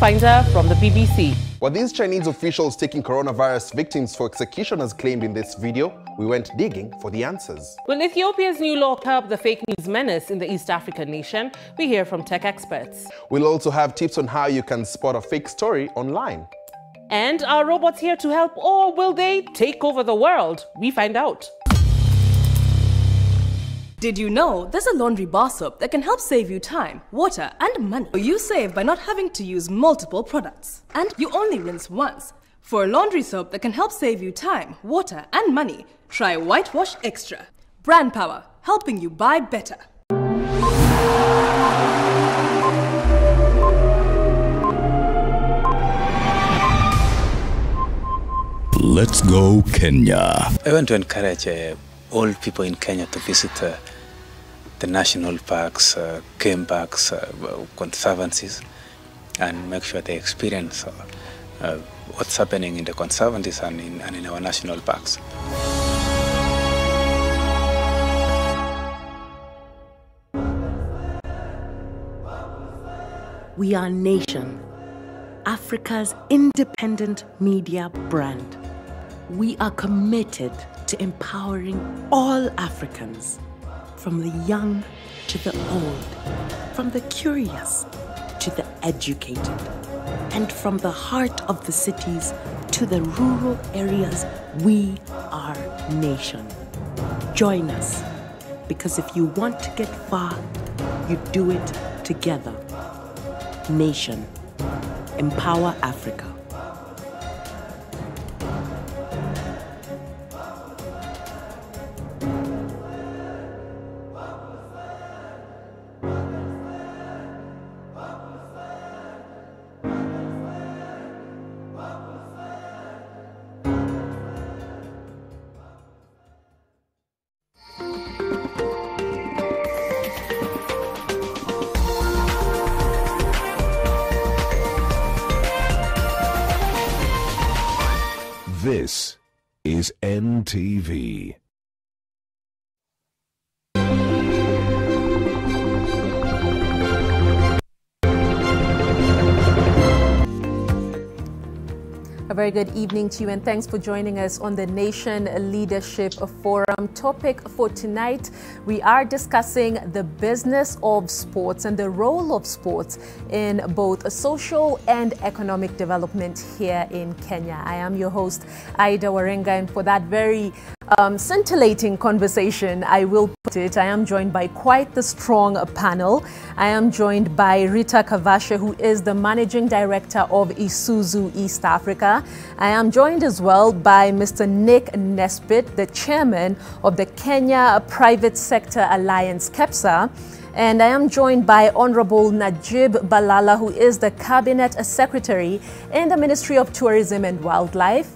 Finder from the BBC. Were these Chinese officials taking coronavirus victims for execution as claimed in this video? We went digging for the answers. Will Ethiopia's new law curb the fake news menace in the East African nation? We hear from tech experts. We'll also have tips on how you can spot a fake story online. And are robots here to help, or will they take over the world? We find out. Did you know there's a laundry bar soap that can help save you time, water and money? You save by not having to use multiple products. And you only rinse once. For a laundry soap that can help save you time, water and money, try Whitewash Extra. Brand power, helping you buy better. Let's go Kenya. I want to encourage all people in Kenya to visit the national parks, game parks, conservancies, and make sure they experience what's happening in the conservancies and in our national parks. We are Nation, Africa's independent media brand. We are committed to empowering all Africans, from the young to the old, from the curious to the educated, and from the heart of the cities to the rural areas. We are Nation. Join us, because if you want to get far, you do it together. Nation. Empower Africa. This is NTV. A very good evening to you, and thanks for joining us on the Nation Leadership Forum. Topic for tonight, we are discussing the business of sports and the role of sports in both social and economic development here in Kenya. I am your host, Aida Warenga, and for that very scintillating conversation, I will put it, I am joined by quite the strong panel. I am joined by Rita Kavashe, who is the Managing Director of Isuzu East Africa. I am joined as well by Mr. Nick Nesbitt, the Chairman of the Kenya Private Sector Alliance, KEPSA. And I am joined by Honorable Najib Balala, who is the Cabinet Secretary in the Ministry of Tourism and Wildlife.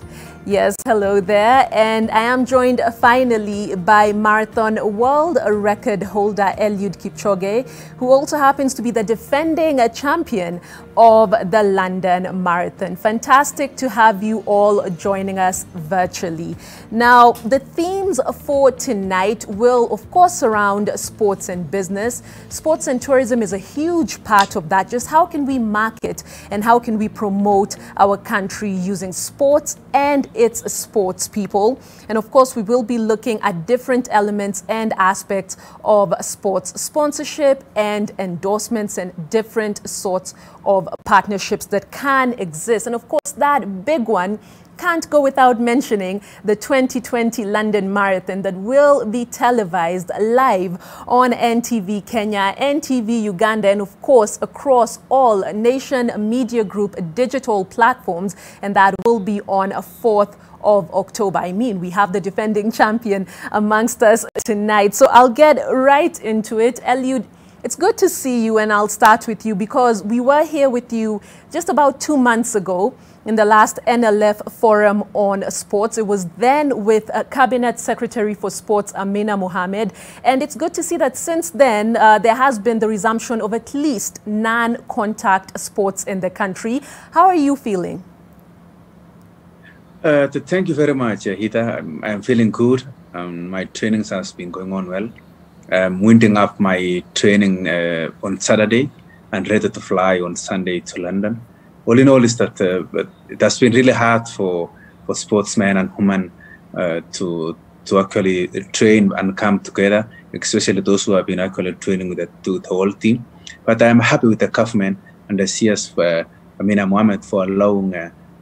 Yes, hello there. And I am joined finally by marathon world record holder Eliud Kipchoge, who also happens to be the defending champion of the London Marathon. Fantastic to have you all joining us virtually. Now, the themes for tonight will, of course, surround sports and business. Sports and tourism is a huge part of that. Just how can we market and how can we promote our country using sports and its sports people? And of course, we will be looking at different elements and aspects of sports sponsorship and endorsements and different sorts of partnerships that can exist. And of course, that big one can't go without mentioning the 2020 London Marathon that will be televised live on NTV Kenya, NTV Uganda, and of course across all Nation Media Group digital platforms, and that will be on 4th of October. I mean, we have the defending champion amongst us tonight. So I'll get right into it. Eliud, it's good to see you, and I'll start with you because we were here with you just about 2 months ago in the last NLF Forum on Sports. It was then with Cabinet Secretary for Sports, Amina Mohamed. And it's good to see that since then, there has been the resumption of at least non-contact sports in the country. How are you feeling? Thank you very much, Hita. I'm feeling good. My trainings has been going on well. I'm winding up my training on Saturday and ready to fly on Sunday to London. all in all is that it has been really hard for sportsmen and women to actually train and come together, especially those who have been actually training with the whole team. But I am happy with the government and the CS Amina Mohammed for allowing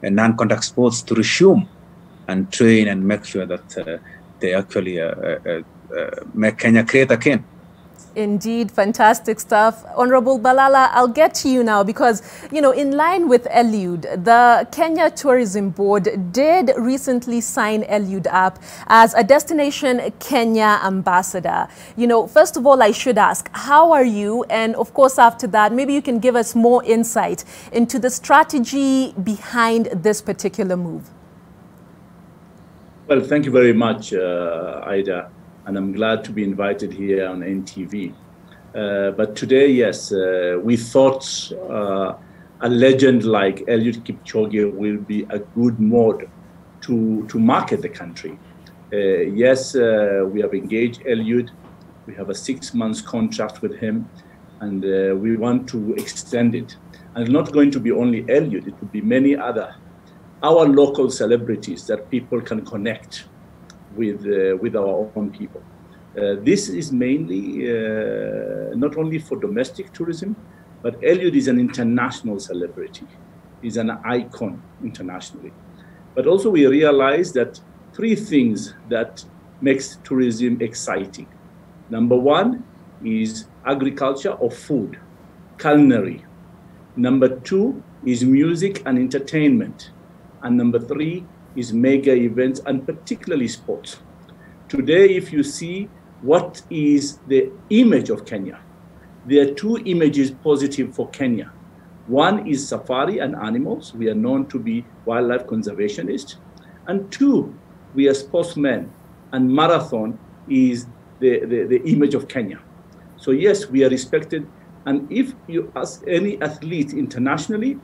non-contact sports to resume and train and make sure that they actually make Kenya great again. Indeed, fantastic stuff. Honorable Balala, I'll get to you now because, you know, in line with Eliud, the Kenya Tourism Board did recently sign Eliud up as a Destination Kenya ambassador. You know, first of all, I should ask, how are you? And of course, after that, maybe you can give us more insight into the strategy behind this particular move. Well, thank you very much, Ida. And I'm glad to be invited here on NTV. But today, yes, we thought a legend like Eliud Kipchoge will be a good mode to market the country. Yes, we have engaged Eliud. We have a 6-month contract with him, and we want to extend it. And it's not going to be only Eliud, it will be many other, our local celebrities that people can connect with our own people. This is mainly not only for domestic tourism, but Eliud is an international celebrity. He's an icon internationally. But also we realize that 3 things that makes tourism exciting. Number 1 is agriculture or food, culinary. Number 2 is music and entertainment. And number 3 is mega events, and particularly sports. Today, if you see what is the image of Kenya, there are 2 images positive for Kenya. One is safari and animals. We are known to be wildlife conservationists. And 2, we are sportsmen, and marathon is the image of Kenya. So yes, we are respected. And if you ask any athlete internationally,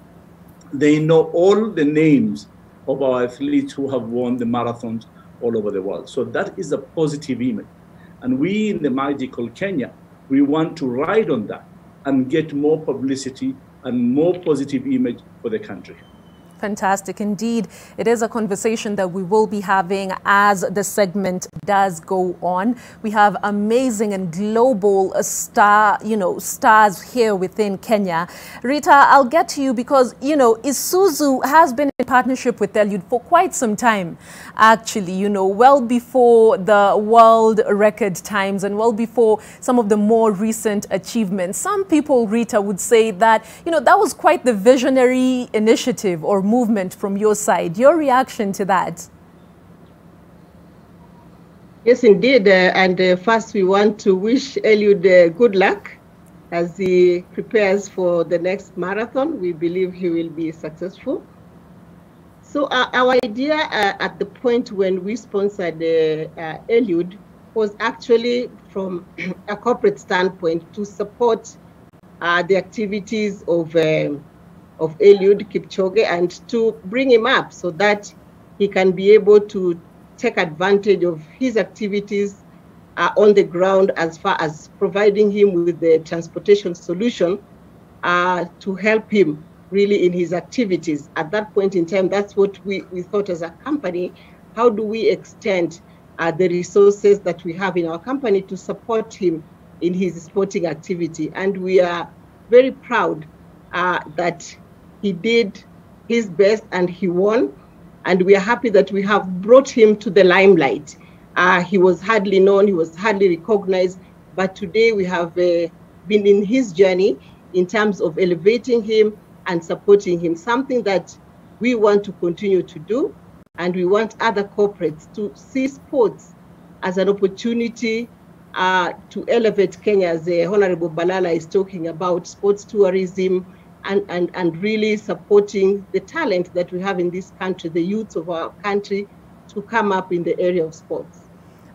they know all the names of our athletes who have won the marathons all over the world. So that is a positive image. And we in the Magical Kenya, we want to ride on that and get more publicity and more positive image for the country. Fantastic indeed. It is a conversation that we will be having as the segment does go on. We have amazing and global stars here within Kenya. Rita, I'll get to you because, you know, Isuzu has been in partnership with Eliud for quite some time, actually, you know, well before the world record times and well before some of the more recent achievements. Some people, Rita, would say that, you know, that was quite the visionary initiative or movement from your side. Your reaction to that? Yes, indeed. First, we want to wish Eliud good luck as he prepares for the next marathon. We believe he will be successful. So our idea at the point when we sponsored Eliud was actually from a corporate standpoint to support the activities of Eliud Kipchoge and to bring him up so that he can be able to take advantage of his activities on the ground as far as providing him with the transportation solution to help him really in his activities. At that point in time, that's what we thought as a company. How do we extend the resources that we have in our company to support him in his sporting activity? And we are very proud that he did his best and he won. And we are happy that we have brought him to the limelight. He was hardly known, he was hardly recognized, but today we have been in his journey in terms of elevating him and supporting him, something that we want to continue to do. And we want other corporates to see sports as an opportunity to elevate Kenya, as Honorable Balala is talking about, sports tourism, and really supporting the talent that we have in this country, the youth of our country, to come up in the area of sports.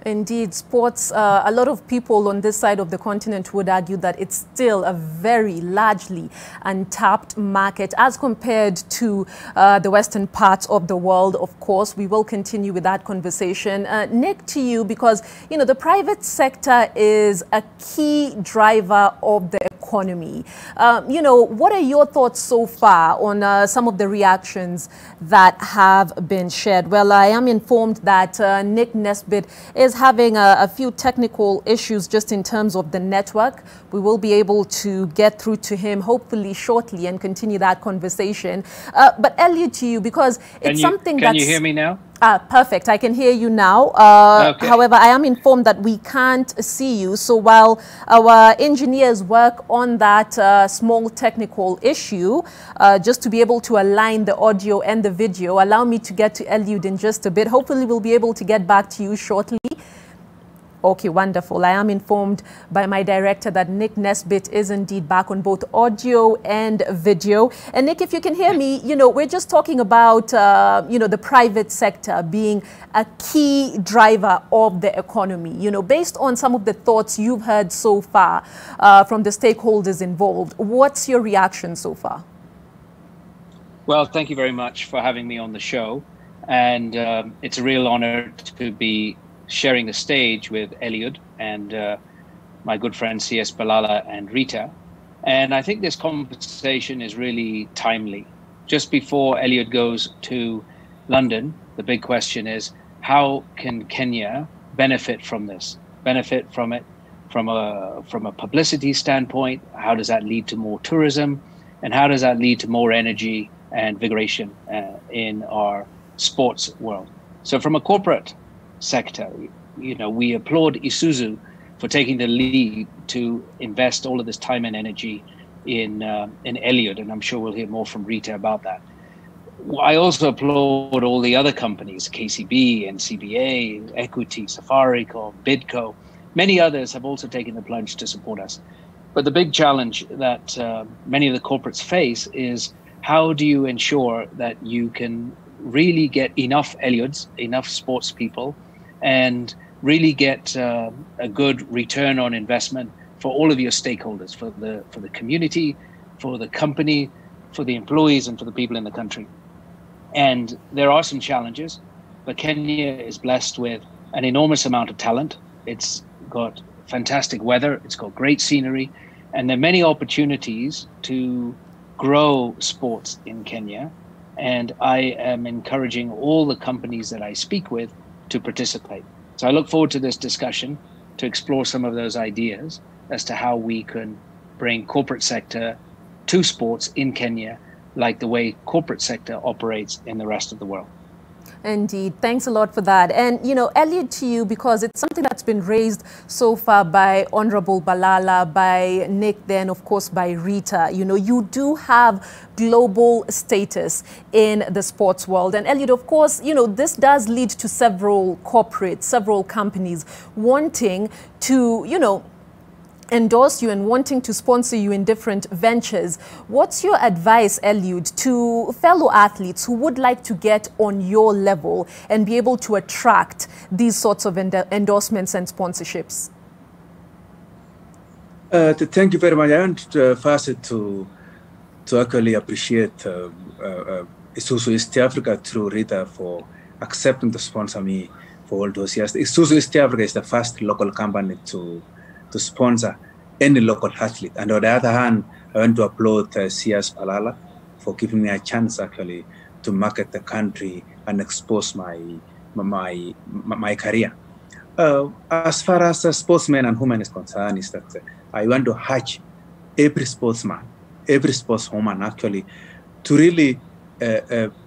Indeed, sports, a lot of people on this side of the continent would argue that it's still a very largely untapped market as compared to the western parts of the world. Of course, we will continue with that conversation. Nick, to you, because, you know, the private sector is a key driver of the economy economy. What are your thoughts so far on some of the reactions that have been shared? Well, I am informed that Nick Nesbitt is having a few technical issues just in terms of the network. We will be able to get through to him hopefully shortly and continue that conversation. But Eliud, to you, because it's something that's... Can you hear me now? Perfect. I can hear you now. Okay. However, I am informed that we can't see you. So while our engineers work on that small technical issue, just to be able to align the audio and the video, allow me to get to Eliud in just a bit. Hopefully, we'll be able to get back to you shortly. Okay, wonderful. I am informed by my director that Nick Nesbitt is indeed back on both audio and video. And Nick, if you can hear me, we're just talking about, the private sector being a key driver of the economy. Based on some of the thoughts you've heard so far from the stakeholders involved, what's your reaction so far? Well, thank you very much for having me on the show. And it's a real honor to be sharing the stage with Eliud and my good friends CS Balala and Rita. And I think this conversation is really timely. Just before Eliud goes to London, the big question is, how can Kenya benefit from this? Benefit from it from a publicity standpoint? How does that lead to more tourism? And how does that lead to more energy and vigoration in our sports world? So from a corporate sector, we applaud Isuzu for taking the lead to invest all of this time and energy in Eliud, and I'm sure we'll hear more from Rita about that. I also applaud all the other companies, KCB, NCBA, Equity, Safaricom, Bidco. Many others have also taken the plunge to support us. But the big challenge that many of the corporates face is, how do you ensure that you can really get enough Eliuds, enough sports people, and really get a good return on investment for all of your stakeholders, for the community, for the company, for the employees, and for the people in the country. And there are some challenges, but Kenya is blessed with an enormous amount of talent. It's got fantastic weather, it's got great scenery, and there are many opportunities to grow sports in Kenya. And I am encouraging all the companies that I speak with to participate. So I look forward to this discussion to explore some of those ideas as to how we can bring corporate sector to sports in Kenya, like the way corporate sector operates in the rest of the world. Indeed. Thanks a lot for that. And, Eliud, to you, because it's something that's been raised so far by Honorable Balala, by Nick, then, of course, by Rita. You do have global status in the sports world. And, Eliud, of course, this does lead to several corporates, several companies wanting to, endorse you and wanting to sponsor you in different ventures. What's your advice, Eliud, to fellow athletes who would like to get on your level and be able to attract these sorts of endorsements and sponsorships? Thank you very much. I want first to actually appreciate Isuzu East Africa through Rita for accepting to sponsor me for all those years. Isuzu East Africa is the first local company to sponsor any local athlete. And on the other hand, I want to applaud CS Palala for giving me a chance actually to market the country and expose my career. As far as sportsmen and women is concerned, is that I want to urge every sportsman, every sportswoman actually to really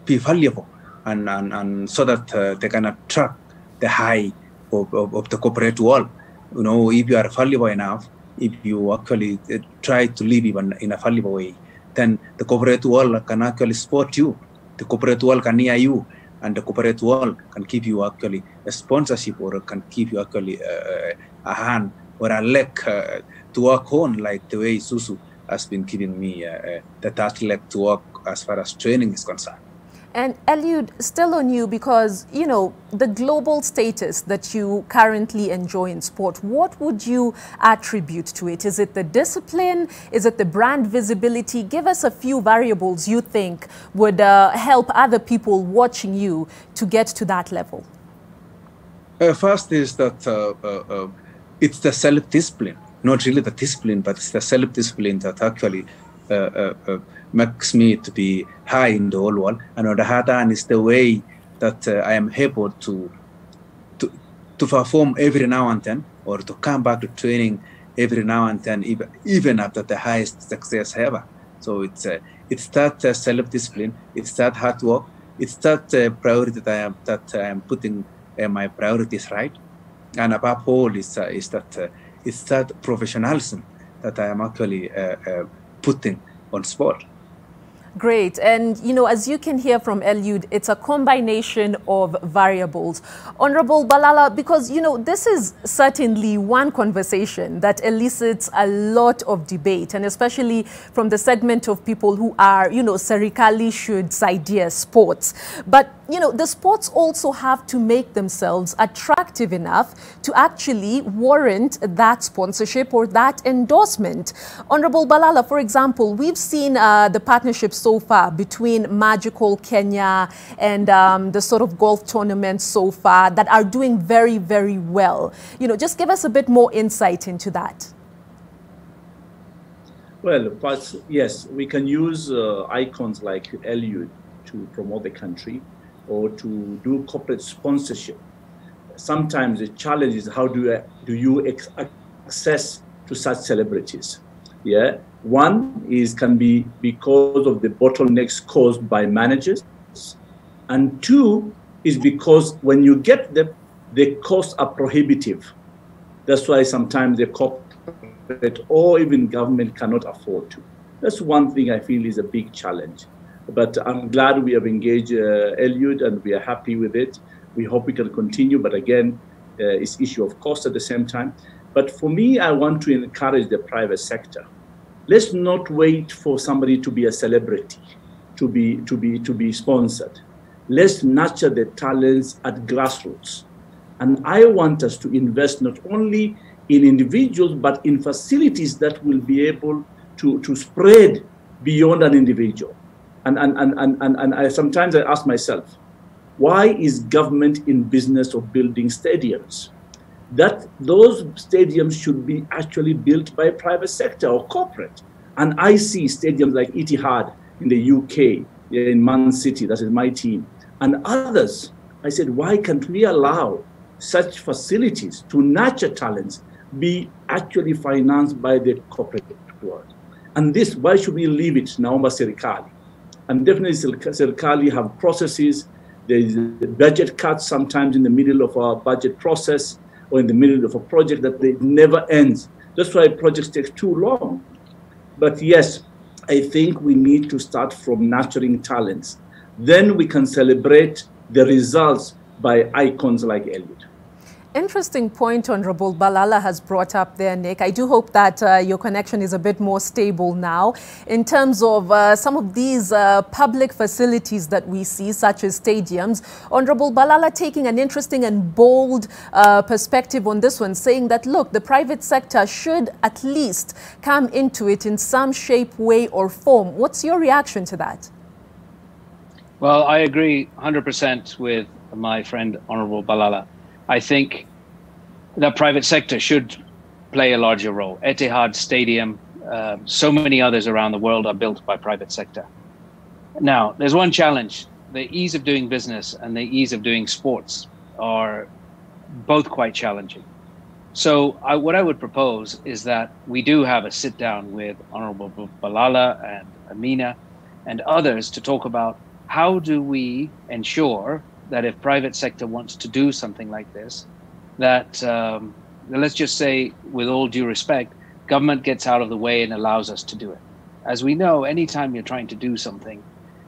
be valuable and so that they can attract the high of the corporate world. If you are valuable enough, if you actually try to live even in a valuable way, then the corporate world can actually support you. The corporate world can hear you, and the corporate world can give you actually a sponsorship, or can give you actually a hand or a leg to work on, like the way Isuzu has been giving me that leg to work as far as training is concerned. And Eliud, still on you, because, the global status that you currently enjoy in sport, what would you attribute to it? Is it the discipline? Is it the brand visibility? Give us a few variables you think would help other people watching you to get to that level. First is that it's the self-discipline, not really the discipline, but it's the self-discipline that actually makes me to be high in the whole world. And on the other hand, is the way that I am able to perform every now and then, or to come back to training every now and then, even after the highest success ever. So it's that self-discipline, it's that hard work, it's that priority that I am putting my priorities right, and above all it's that professionalism that I am actually putting on sport. Great. And, you know, as you can hear from Eliud, it's a combination of variables. Honorable Balala, because, you know, this is certainly one conversation that elicits a lot of debate, and especially from the segment of people who are, you know, serikali should saidia sports. But, you know, the sports also have to make themselves attractive enough to actually warrant that sponsorship or that endorsement. Honorable Balala, for example, we've seen the partnerships so far between Magical Kenya and the sort of golf tournaments so far that are doing very, very well. You know, just give us a bit more insight into that. Well, but yes, we can use icons like Eliud to promote the country or to do corporate sponsorship. Sometimes the challenge is how do you access to such celebrities? Yeah, one can be because of the bottlenecks caused by managers, and two is because when you get them, the costs are prohibitive. That's why sometimes the corporate or even government cannot afford to. That's one thing I feel is a big challenge. But I'm glad we have engaged Eliud, and we are happy with it. We hope we can continue, but again, it's issue of cost at the same time. But for me, I want to encourage the private sector. Let's not wait for somebody to be a celebrity, to be sponsored. Let's nurture the talents at grassroots. And I want us to invest not only in individuals, but in facilities that will be able to spread beyond an individual. And I sometimes I ask myself, why is government in business of building stadiums? That those stadiums should be actually built by private sector or corporate. And I see stadiums like Etihad in the UK, in Man City, that is my team, and others. I said, why can't we allow such facilities to nurture talents be actually financed by the corporate world? And this, why should we leave it naomba serikali? And definitely serikali have processes. There is budget cuts sometimes in the middle of our budget process or in the middle of a project that it never ends. That's why projects take too long. But yes, I think we need to start from nurturing talents. Then we can celebrate the results by icons like Eliud. Interesting point Honorable Balala has brought up there, Nick. I do hope that your connection is a bit more stable now. In terms of some of these public facilities that we see, such as stadiums, Honorable Balala taking an interesting and bold perspective on this one, saying that, look, the private sector should at least come into it in some shape, way or form. What's your reaction to that? Well, I agree 100% with my friend Honorable Balala. I think the private sector should play a larger role. Etihad Stadium, so many others around the world are built by private sector. Now, there's one challenge. The ease of doing business and the ease of doing sports are both quite challenging. So what I would propose is that we do have a sit down with Honorable Balala and Amina and others to talk about how do we ensure that if private sector wants to do something like this, that let's just say, with all due respect, government gets out of the way and allows us to do it. As we know, anytime you're trying to do something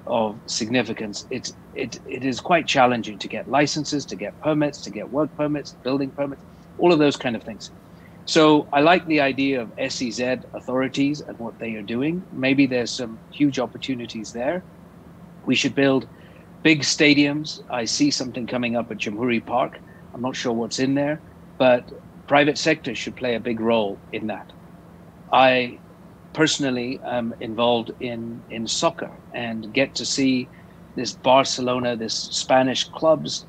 of significance, it is quite challenging to get licenses, to get permits, to get work permits, building permits, all of those kind of things. So I like the idea of SEZ authorities and what they are doing. Maybe there's some huge opportunities there. We should build big stadiums. I see something coming up at Jamhuri Park. I'm not sure what's in there, but private sector should play a big role in that. I personally am involved in soccer and get to see this Barcelona, this Spanish club's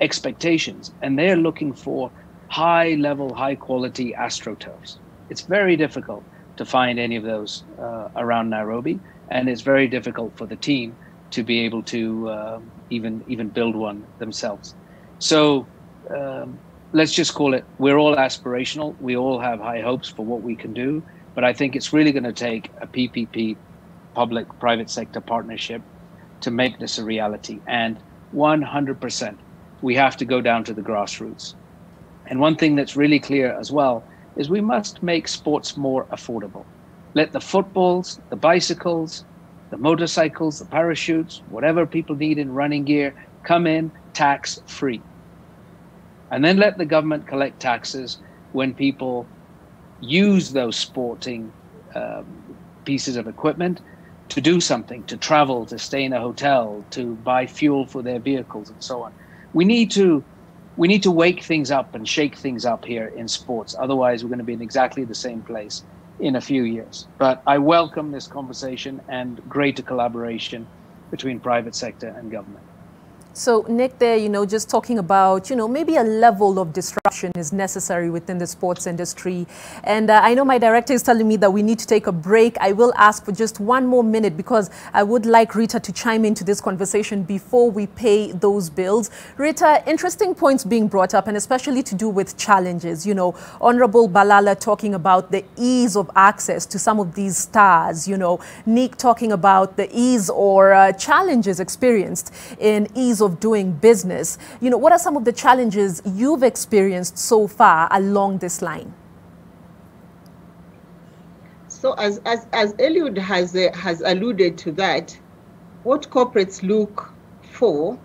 expectations, and they're looking for high level, high quality astroturfs. It's very difficult to find any of those around Nairobi, and it's very difficult for the team to be able to even build one themselves. So let's just call it, we're all aspirational. We all have high hopes for what we can do, but I think it's really going to take a PPP, public-private sector partnership, to make this a reality. And 100%, we have to go down to the grassroots. And one thing that's really clear as well is we must make sports more affordable. Let the footballs, the bicycles, the motorcycles, the parachutes, whatever people need in running gear, come in tax-free. And then let the government collect taxes when people use those sporting pieces of equipment to do something, to travel, to stay in a hotel, to buy fuel for their vehicles and so on. We need to wake things up and shake things up here in sports. Otherwise, we're going to be in exactly the same place in a few years. But I welcome this conversation and greater collaboration between private sector and government. So, Nick, there, just talking about, maybe a level of disruption is necessary within the sports industry. And I know my director is telling me that we need to take a break. I will ask for just one more minute because I would like Rita to chime into this conversation before we pay those bills. Rita, interesting points being brought up, and especially to do with challenges. Honorable Balala talking about the ease of access to some of these stars. Nick talking about the ease or challenges experienced in ease of doing business. What are some of the challenges you've experienced so far along this line? So as Eliud has alluded to that, what corporates look for,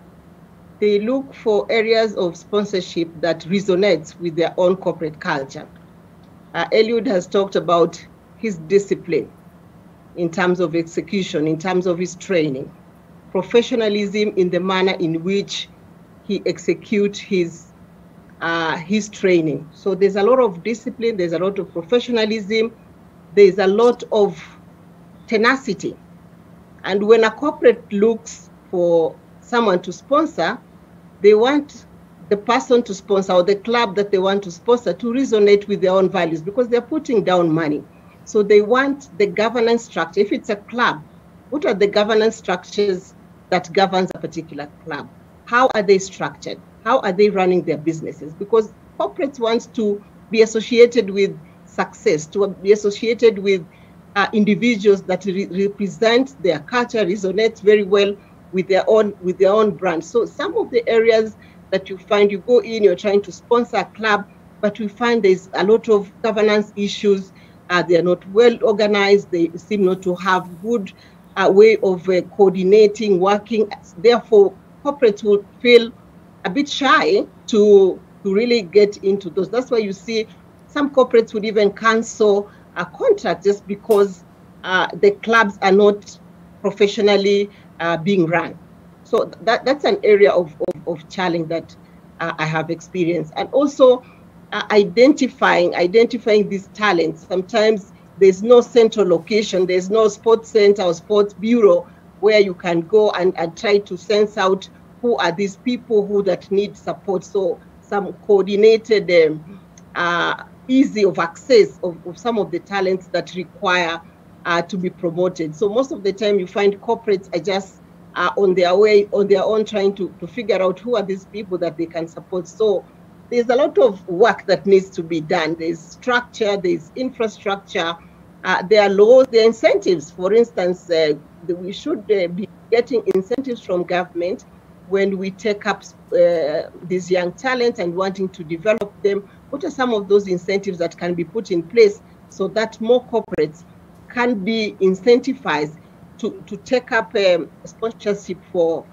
they look for areas of sponsorship that resonates with their own corporate culture. Eliud has talked about his discipline in terms of execution, in terms of his training, professionalism in the manner in which he executes his training. So there's a lot of discipline, there's a lot of professionalism, there's a lot of tenacity. And when a corporate looks for someone to sponsor, they want the person to sponsor or the club that they want to sponsor to resonate with their own values because they're putting down money. So they want the governance structure. If it's a club, what are the governance structures that governs a particular club? How are they structured? How are they running their businesses? Because corporates want to be associated with success, to be associated with individuals that represent their culture, resonate very well with their own brand. So some of the areas that you find, you go in, you're trying to sponsor a club, but we find there's a lot of governance issues. They are not well organized. They seem not to have good way of coordinating, working. Therefore, corporates will feel a bit shy to really get into those. That's why you see some corporates would even cancel a contract just because the clubs are not professionally being run. So that's an area of challenge that I have experienced. And also identifying these talents. Sometimes there's no central location, there's no sports center or sports bureau where you can go and try to sense out who are these people who that need support. So some coordinated, easy of access of some of the talents that require to be promoted. So most of the time you find corporates are just on their own trying to figure out who are these people that they can support. So there's a lot of work that needs to be done. There's structure, there's infrastructure, there are laws, there are incentives. For instance, we should be getting incentives from government when we take up these young talents and wanting to develop them. What are some of those incentives that can be put in place so that more corporates can be incentivized to take up sponsorship for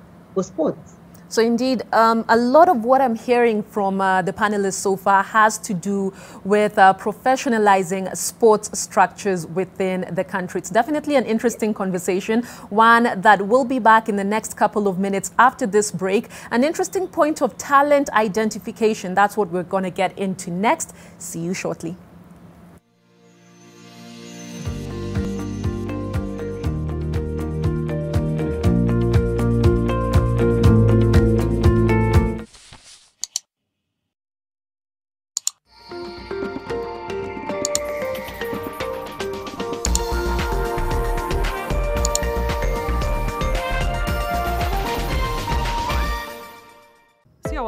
sports? So indeed, a lot of what I'm hearing from the panelists so far has to do with professionalizing sports structures within the country. It's definitely an interesting conversation, one that will be back in the next couple of minutes after this break. An interesting point of talent identification. That's what we're going to get into next. See you shortly.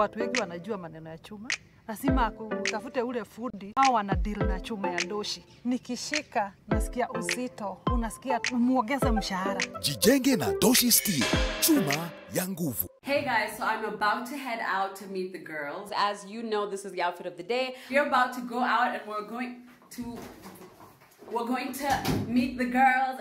watu wengi wanajua maneno ya chuma. Lazima utafute ule fundi au wana deal na chuma ya doshi. Nikishika nasikia uzito, unasikia umuongeze mshahara. Jijenge na Doshi Steel, chuma ya nguvu. Hey guys, so I'm about to head out to meet the girls. As you know, this is the outfit of the day. We're about to go out and we're going to meet the girls.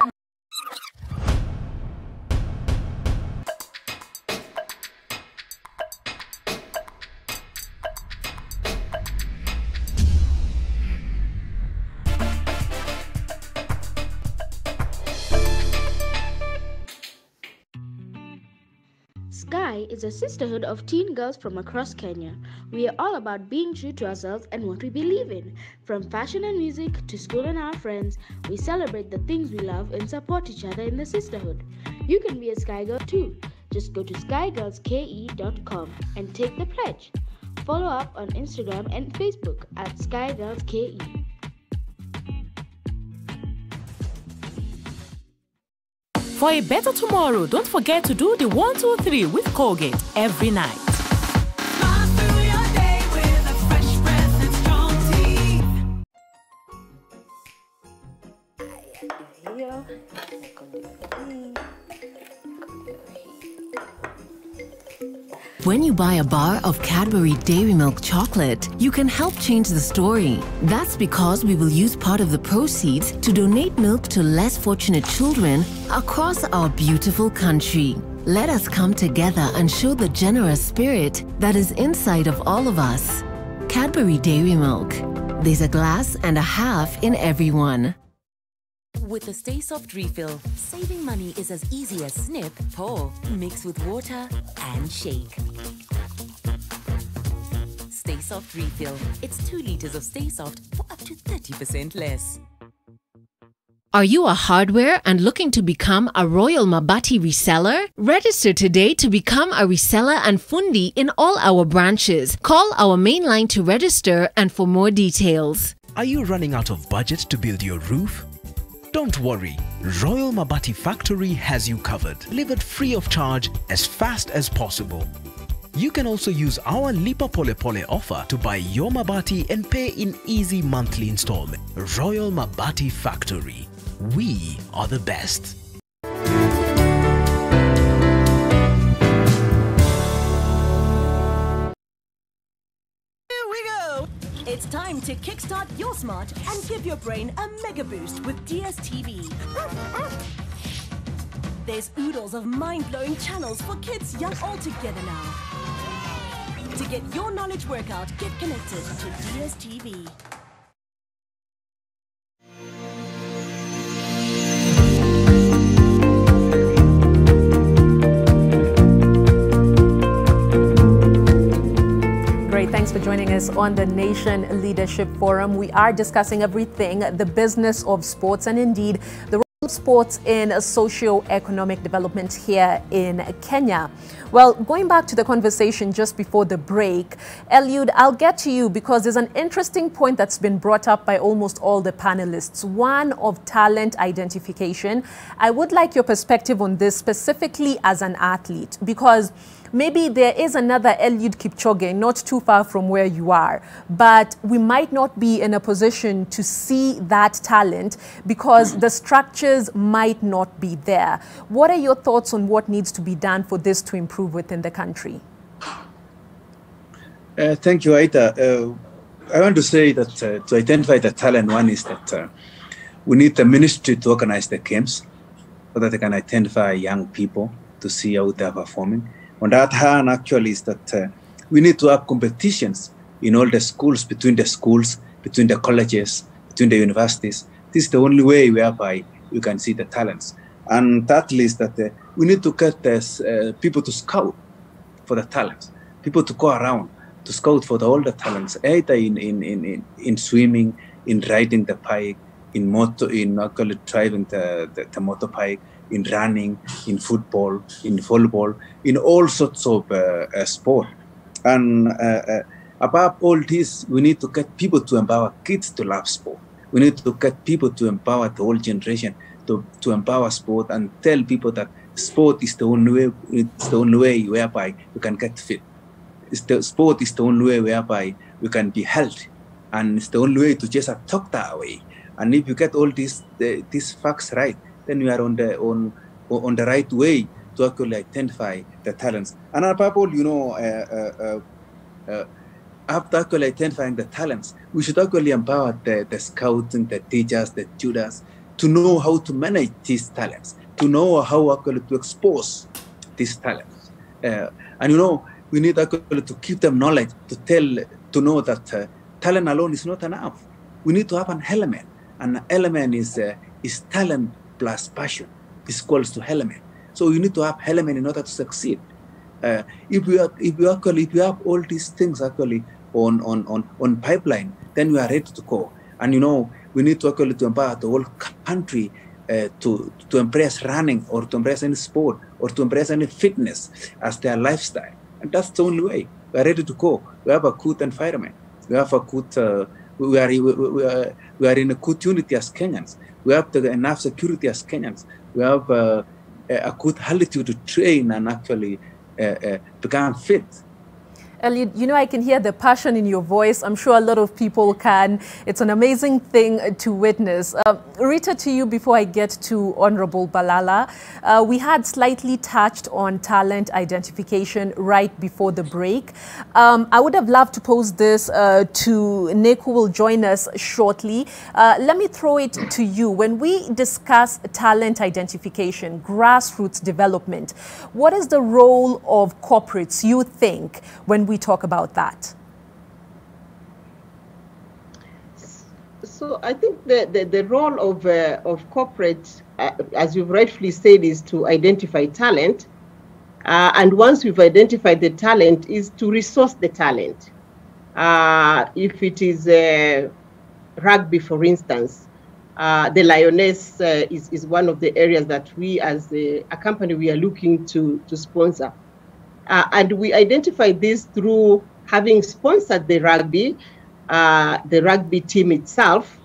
Sky is a sisterhood of teen girls from across Kenya. We are all about being true to ourselves and what we believe in. From fashion and music to school and our friends, we celebrate the things we love and support each other in the sisterhood. You can be a Sky Girl too. Just go to skygirlske.com and take the pledge. Follow up on Instagram and Facebook at skygirlske. For a better tomorrow, don't forget to do the 1, 2, 3 with Colgate every night. When you buy a bar of Cadbury Dairy Milk chocolate, you can help change the story. That's because we will use part of the proceeds to donate milk to less fortunate children across our beautiful country. Let us come together and show the generous spirit that is inside of all of us. Cadbury Dairy Milk. There's a glass and a half in everyone. With the Stay Soft refill, saving money is as easy as snip, pour, mix with water, and shake. Stay Soft refill. It's 2 liters of Stay Soft for up to 30% less. Are you a hardware and looking to become a Royal Mabati reseller? Register today to become a reseller and fundi in all our branches. Call our main line to register and for more details. Are you running out of budget to build your roof? Don't worry, Royal Mabati Factory has you covered, delivered free of charge as fast as possible. You can also use our Lipa Pole Pole offer to buy your Mabati and pay in easy monthly installment. Royal Mabati Factory. We are the best. It's time to kickstart your smart and give your brain a mega boost with DSTV. There's oodles of mind-blowing channels for kids young all together now. To get your knowledge workout, get connected to DSTV. Thanks for joining us on the Nation Leadership Forum. We are discussing everything, the business of sports and indeed the role of sports in socio-economic development here in Kenya. Well, going back to the conversation just before the break, Eliud, I'll get to you because there's an interesting point that's been brought up by almost all the panelists, one of talent identification. I would like your perspective on this specifically as an athlete, because maybe there is another Eliud Kipchoge not too far from where you are, but we might not be in a position to see that talent because the structures might not be there. What are your thoughts on what needs to be done for this to improve within the country? Thank you, Aida. I want to say that to identify the talent, one is that we need the ministry to organize the games so that they can identify young people to see how they are performing. On the other hand, actually, is that we need to have competitions in all the schools, between the colleges, between the universities. This is the only way whereby you can see the talents. And thirdly is that we need to get people to scout for the talents, people to go around to scout for all the talents, either in swimming, in riding the bike, in actually driving the motorbike, in running, in football, in volleyball, in all sorts of sport. And above all this, we need to get people to empower kids to love sport. We need to get people to empower the whole generation to empower sport and tell people that sport is the only way whereby you can get fit. sport is the only way whereby we can be held, and it's the only way to just talk that way. And if you get all these facts right, then you are on the right way to actually identify the talents. And above all, after actually identifying the talents, we should actually empower the scouts and the teachers, the tutors, to know how to manage these talents, to know how actually to expose these talents. And we need actually to give them knowledge, to know that talent alone is not enough. We need to have an element. And an element is talent plus passion. It's called to element. So you need to have element in order to succeed. If you have all these things actually on pipeline, then we are ready to go. And we need to actually to empower the whole country to embrace running, or to embrace any sport, or to embrace any fitness as their lifestyle. And that's the only way. We are ready to go. We have a good environment. We have a good. We are in a good unity as Kenyans. We have enough security as Kenyans. We have a good altitude to train and actually become fit. Eliud, I can hear the passion in your voice. I'm sure a lot of people can. It's an amazing thing to witness. Rita, to you before I get to Honorable Balala. We had slightly touched on talent identification right before the break. I would have loved to pose this to Nick, who will join us shortly. Let me throw it to you. When we discuss talent identification, grassroots development, what is the role of corporates, you think, when we talk about that? So I think the role of corporate, as you've rightfully said, is to identify talent. And once we've identified the talent, is to resource the talent. If it is rugby, for instance, the Lioness is one of the areas that we as a company, we are looking to sponsor. And we identify this through having sponsored the rugby team itself.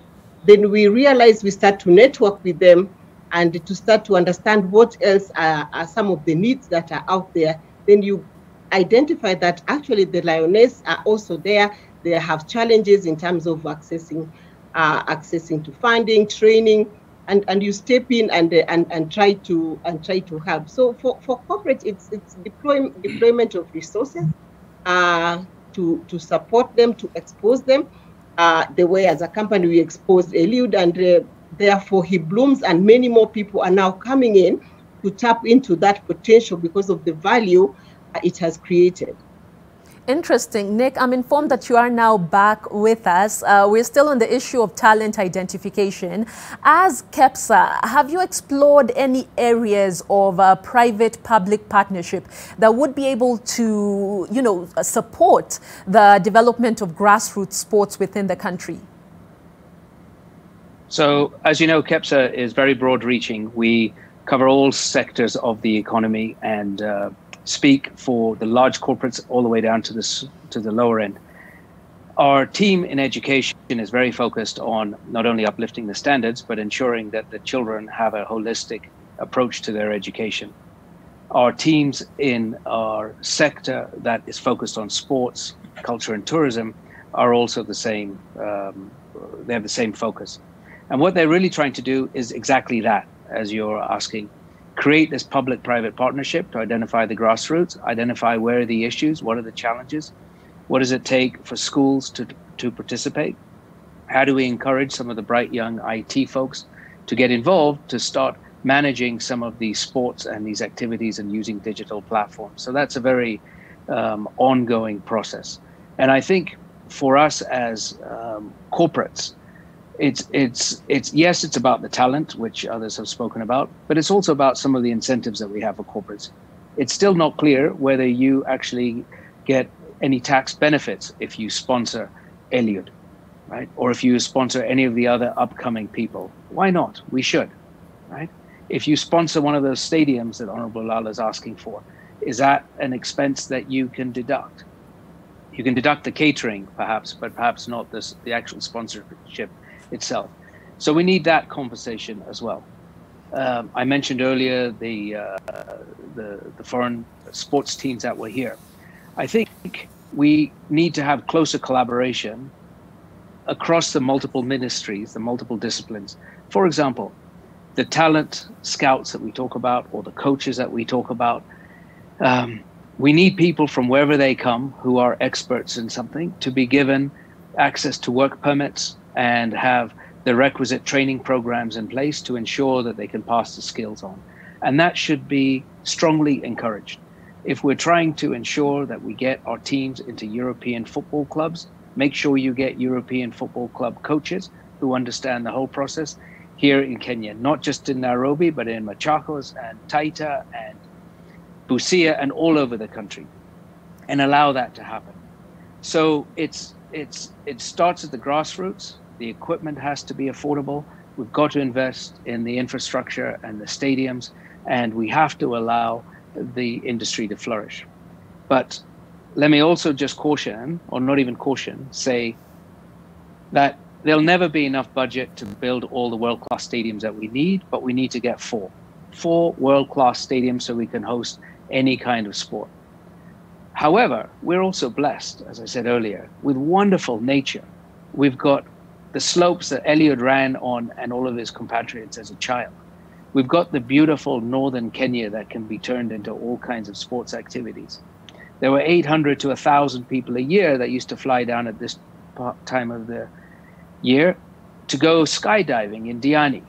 Then we realize we start to network with them and to start to understand what else are some of the needs that are out there. Then you identify that actually the Lioness are also there. They have challenges in terms of accessing to funding, training, and you step in and try to help. So for corporate, it's deployment of resources to support them, to expose them. The way as a company we exposed Eliud, and therefore he blooms, and many more people are now coming in to tap into that potential because of the value it has created. Interesting. Nick, I'm informed that you are now back with us. We're still on the issue of talent identification. As KEPSA, have you explored any areas of private-public partnership that would be able to, support the development of grassroots sports within the country? So, as you know, KEPSA is very broad-reaching. We cover all sectors of the economy and speak for the large corporates all the way down to the lower end. Our team in education is very focused on not only uplifting the standards, but ensuring that the children have a holistic approach to their education. Our teams in our sector that is focused on sports, culture, and tourism are also the same. They have the same focus. And what they're really trying to do is exactly that, as you're asking. Create this public-private partnership to identify the grassroots, identify where are the issues, what are the challenges, what does it take for schools to participate, how do we encourage some of the bright young IT folks to get involved, to start managing some of these sports and these activities and using digital platforms. So that's a very ongoing process. And I think for us as corporates, yes, it's about the talent, which others have spoken about, but it's also about some of the incentives that we have for corporates. It's still not clear whether you actually get any tax benefits if you sponsor Eliud, right? Or if you sponsor any of the other upcoming people. Why not? We should, right? If you sponsor one of those stadiums that Honorable Lala is asking for, is that an expense that you can deduct? You can deduct the catering, perhaps, but perhaps not the actual sponsorship itself. So we need that conversation as well. I mentioned earlier the foreign sports teams that were here. I think we need to have closer collaboration across the multiple ministries, the multiple disciplines. For example, the talent scouts that we talk about, or the coaches that we talk about, we need people from wherever they come who are experts in something to be given access to work permits and have the requisite training programs in place to ensure that they can pass the skills on. And that should be strongly encouraged. If we're trying to ensure that we get our teams into European football clubs, make sure you get European football club coaches who understand the whole process here in Kenya, not just in Nairobi, but in Machakos and Taita and Busia and all over the country, and allow that to happen. So it starts at the grassroots. The equipment has to be affordable. We've got to invest in the infrastructure and the stadiums, and we have to allow the industry to flourish. But let me also just caution, or not even caution, say that there'll never be enough budget to build all the world-class stadiums that we need, but we need to get four world-class stadiums so we can host any kind of sport. However, we're also blessed, as I said earlier, with wonderful nature. We've got the slopes that Eliud ran on and all of his compatriots as a child. We've got the beautiful northern Kenya that can be turned into all kinds of sports activities. There were 800 to 1,000 people a year that used to fly down at this time of the year to go skydiving in Diani.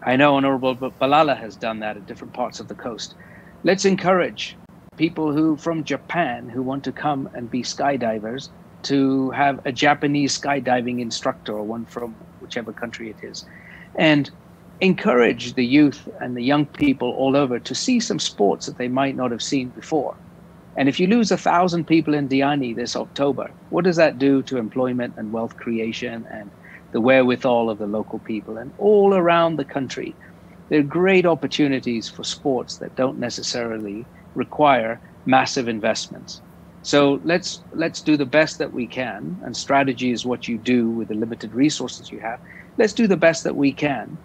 I know Honorable Balala has done that at different parts of the coast. Let's encourage people from Japan who want to come and be skydivers to have a Japanese skydiving instructor, or one from whichever country it is, and encourage the youth and the young people all over to see some sports that they might not have seen before. And if you lose 1,000 people in Diani this October, what does that do to employment and wealth creation and the wherewithal of the local people? And all around the country, there are great opportunities for sports that don't necessarily require massive investments. So let's do the best that we can, and strategy is what you do with the limited resources you have. Let's do the best that we can.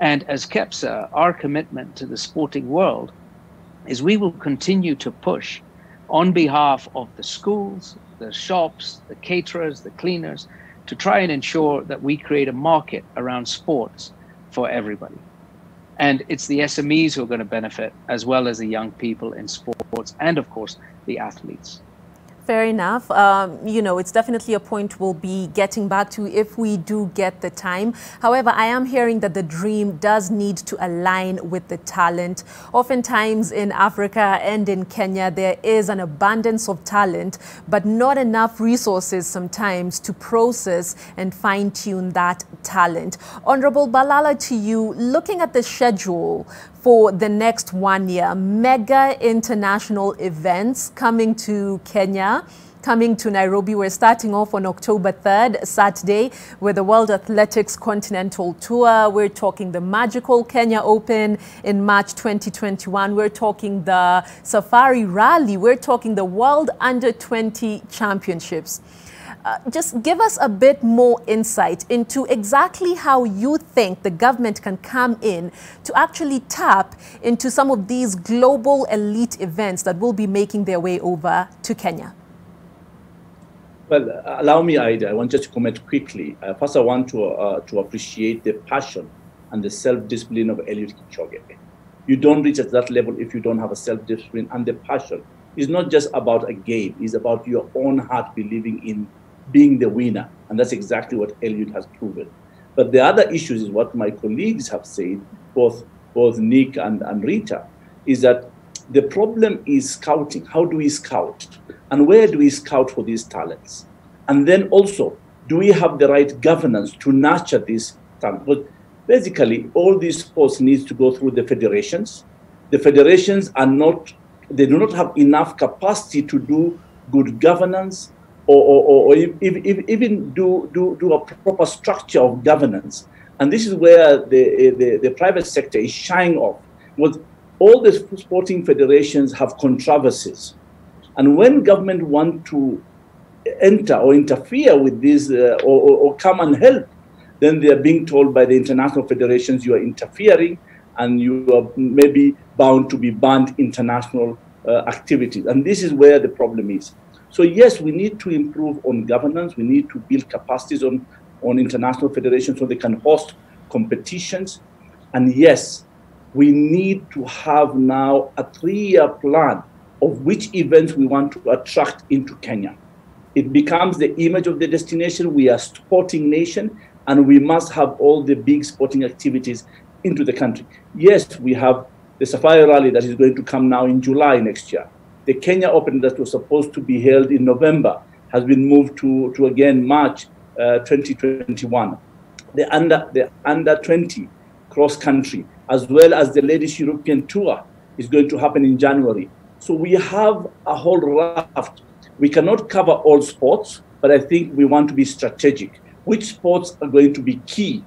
And as KEPSA, our commitment to the sporting world is we will continue to push on behalf of the schools, the shops, the caterers, the cleaners, to try and ensure that we create a market around sports for everybody. And it's the SMEs who are going to benefit, as well as the young people in sports, and of course, the athletes. Fair enough. It's definitely a point we'll be getting back to if we do get the time. However, I am hearing that the dream does need to align with the talent. Oftentimes in Africa and in Kenya, there is an abundance of talent, but not enough resources sometimes to process and fine-tune that talent. Honorable Balala, to you, looking at the schedule for the next 1 year, mega international events coming to Kenya, coming to Nairobi. We're starting off on October 3rd, Saturday, with the World Athletics Continental Tour. We're talking the magical Kenya Open in March 2021. We're talking the Safari Rally. We're talking the World Under-20 Championships. Just give us a bit more insight into exactly how you think the government can come in to actually tap into some of these global elite events that will be making their way over to Kenya. Well, allow me, Ida, I want just to comment quickly. First, I want to appreciate the passion and the self-discipline of Eliud Kipchoge. You don't reach at that level if you don't have a self-discipline and the passion. It's not just about a game. It's about your own heart believing in being the winner. And that's exactly what Eliud has proven. But the other issues is what my colleagues have said, both Nick and Rita, is that the problem is scouting. How do we scout? And where do we scout for these talents? And then also, do we have the right governance to nurture these talents? But basically, all these sports need to go through the federations. The federations they do not have enough capacity to do good governance, or even do a proper structure of governance. And this is where the private sector is shying off. Because all the sporting federations have controversies. And when government want to enter or interfere with this or come and help, then they are being told by the international federations, you are interfering and you are maybe bound to be banned international activities. And this is where the problem is. So yes, we need to improve on governance. We need to build capacities on international federations so they can host competitions. And yes, we need to have now a 3-year plan of which events we want to attract into Kenya. It becomes the image of the destination. We are a sporting nation, and we must have all the big sporting activities into the country. Yes, we have the Safari Rally that is going to come now in July next year. The Kenya Open that was supposed to be held in November has been moved to again March 2021. The under 20 cross country, as well as the Ladies European Tour, is going to happen in January. So we have a whole raft. We cannot cover all sports, but I think we want to be strategic. Which sports are going to be key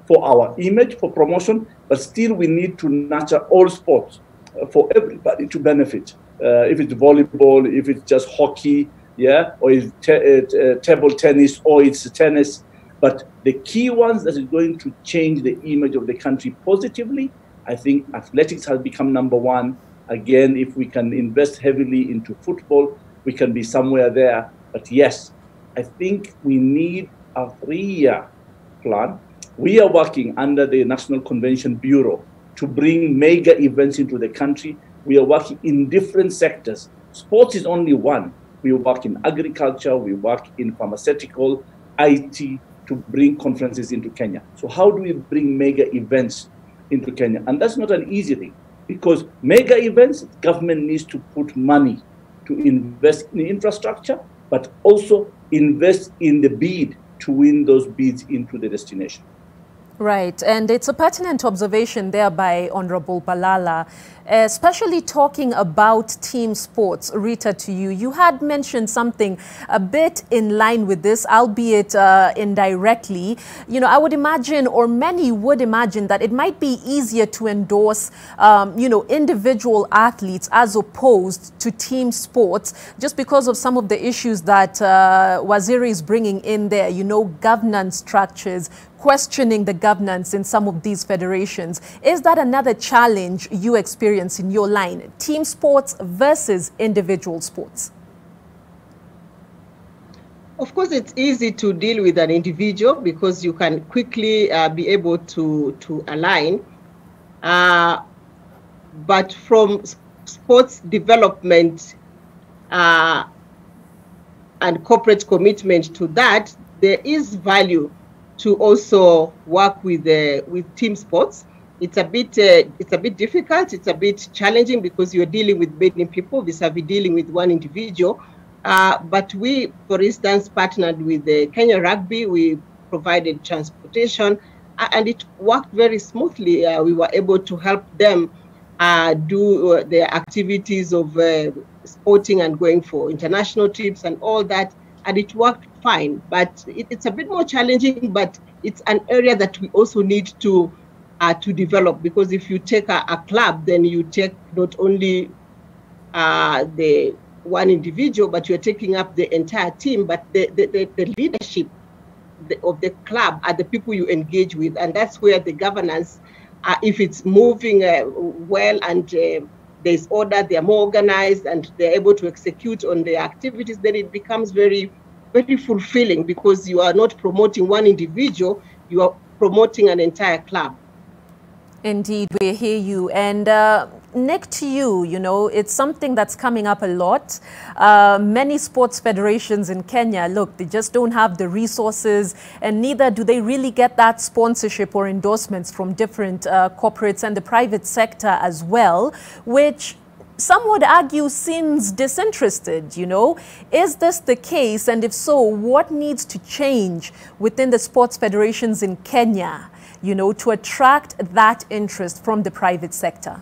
for our image, for promotion, but still we need to nurture all sports for everybody to benefit. If it's volleyball, if it's just hockey, yeah, or it's table tennis, or it's tennis. But the key ones that is going to change the image of the country positively, I think athletics has become number one. Again, if we can invest heavily into football, we can be somewhere there. But yes, I think we need a 3-year plan. We are working under the National Convention Bureau to bring mega events into the country. We are working in different sectors. Sports is only one. We work in agriculture, we work in pharmaceutical, IT, to bring conferences into Kenya. So how do we bring mega events into Kenya? And that's not an easy thing, because mega events, government needs to put money to invest in infrastructure, but also invest in the bid to win those bids into the destination. Right, and it's a pertinent observation there by Honorable Balala, especially talking about team sports. Rita, to you, you had mentioned something a bit in line with this, albeit indirectly. You know, I would imagine, or many would imagine, that it might be easier to endorse, you know, individual athletes as opposed to team sports, just because of some of the issues that Waziri is bringing in there, you know, governance structures, questioning the governance in some of these federations. Is that another challenge you experience in your line, team sports versus individual sports? Of course, it's easy to deal with an individual because you can quickly be able to align. But from sports development and corporate commitment to that, there is value to also work with team sports. It's a bit difficult. It's a bit challenging because you're dealing with many people vis-a-vis dealing with one individual. But we, for instance, partnered with Kenya Rugby. We provided transportation, and it worked very smoothly. We were able to help them do their activities of sporting and going for international trips and all that. And it worked fine, but it's a bit more challenging, but it's an area that we also need to develop, because if you take a club, then you take not only the one individual, but you're taking up the entire team, but the leadership of the club are the people you engage with, and that's where the governance, if it's moving well and there's order, they're more organized and they're able to execute on their activities, then it becomes very, very fulfilling, because you are not promoting one individual, you are promoting an entire club. Indeed, we hear you. And Nick, to you, you know, it's something that's coming up a lot. Many sports federations in Kenya, look, they just don't have the resources, and neither do they really get that sponsorship or endorsements from different corporates and the private sector as well, which some would argue seems disinterested, you know. Is this the case? And if so, what needs to change within the sports federations in Kenya, you know, to attract that interest from the private sector?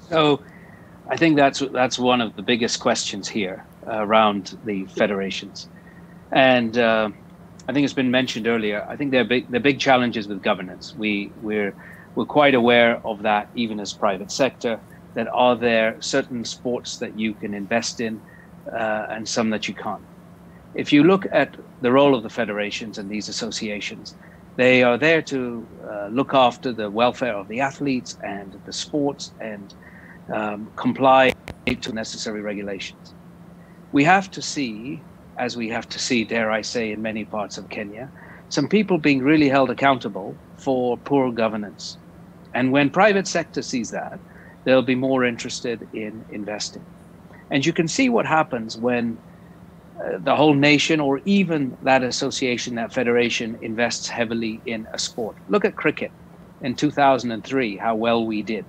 So I think that's one of the biggest questions here around the federations. And I think it's been mentioned earlier, I think they're big challenges with governance. We're quite aware of that, even as private sector, that are there certain sports that you can invest in and some that you can't. If you look at the role of the federations and these associations, they are there to look after the welfare of the athletes and the sports and comply to necessary regulations. we have to see, as we have to see, dare I say, in many parts of Kenya, some people being really held accountable for poor governance. And when private sector sees that, they'll be more interested in investing. And you can see what happens when the whole nation, or even that association, that federation, invests heavily in a sport. Look at cricket in 2003, how well we did.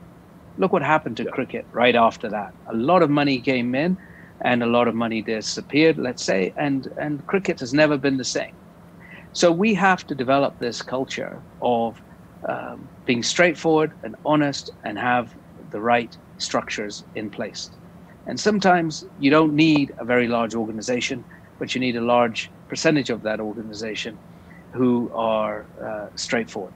Look what happened to cricket right after that. A lot of money came in and a lot of money disappeared, let's say, and cricket has never been the same. So we have to develop this culture of being straightforward and honest and have the right structures in place. And sometimes you don't need a very large organization, but you need a large percentage of that organization who are straightforward.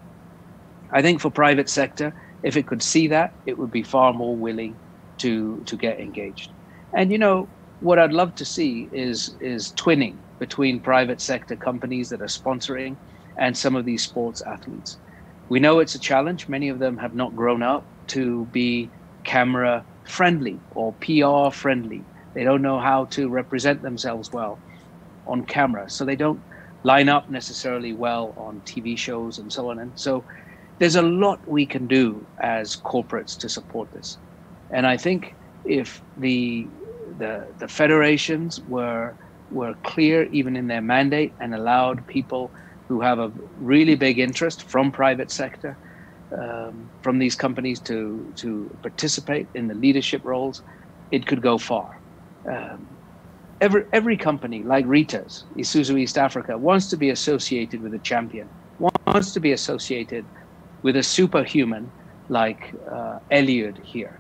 I think for private sector, if it could see that, it would be far more willing to get engaged. And you know, what I'd love to see is twinning between private sector companies that are sponsoring and some of these sports athletes. We know it's a challenge. Many of them have not grown up to be camera friendly or PR friendly. They don't know how to represent themselves well on camera. So they don't line up necessarily well on TV shows and so on. And so there's a lot we can do as corporates to support this. And I think if the federations were clear even in their mandate and allowed people who have a really big interest from private sector, from these companies to participate in the leadership roles, it could go far. Every company like Rita's, Isuzu East Africa, wants to be associated with a champion, wants to be associated with a superhuman like Eliud here.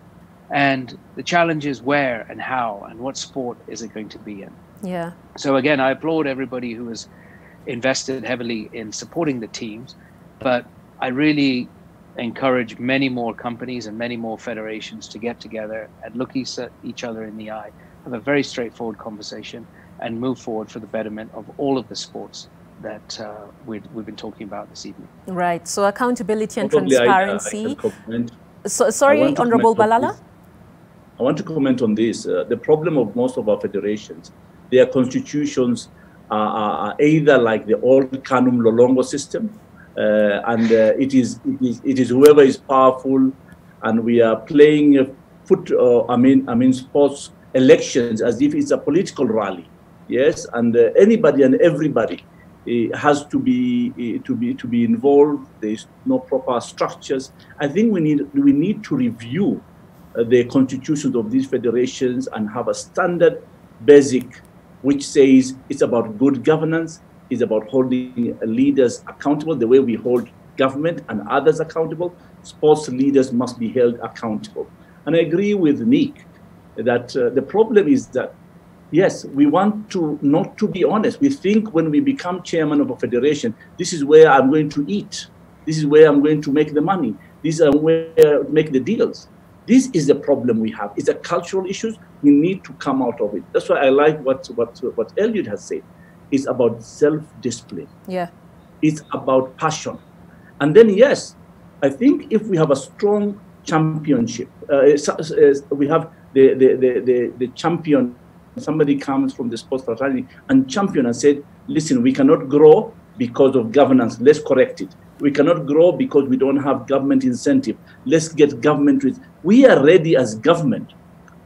And the challenge is where and how and what sport is it going to be in. Yeah. So again, I applaud everybody who has invested heavily in supporting the teams, but I really encourage many more companies and many more federations to get together and look each other in the eye, have a very straightforward conversation, and move forward for the betterment of all of the sports that we've been talking about this evening. Right. So accountability and Probably transparency. Sorry, Honorable Balala? I want to comment on this. The problem of most of our federations, their constitutions are either like the old Kanum Lolongo system, and it is whoever is powerful, and we are playing sports elections as if it's a political rally, yes, and anybody and everybody has to be involved. There's no proper structures. I think we need to review the constitutions of these federations and have a standard basic which says it's about good governance, it's about holding leaders accountable the way we hold government and others accountable. Sports leaders must be held accountable. And I agree with Nick that the problem is that, yes, we want to not to be honest. We think when we become chairman of a federation, this is where I'm going to eat. This is where I'm going to make the money. This is where I make the deals. This is the problem we have. It's a cultural issue. We need to come out of it. That's why I like what Eliud has said. It's about self-discipline. Yeah. It's about passion. And then, yes, I think if we have a strong championship, we have the champion, somebody comes from the sports fraternity and champion and said, listen, we cannot grow because of governance. Let's correct it. We cannot grow because we don't have government incentive. Let's get government. We are ready as government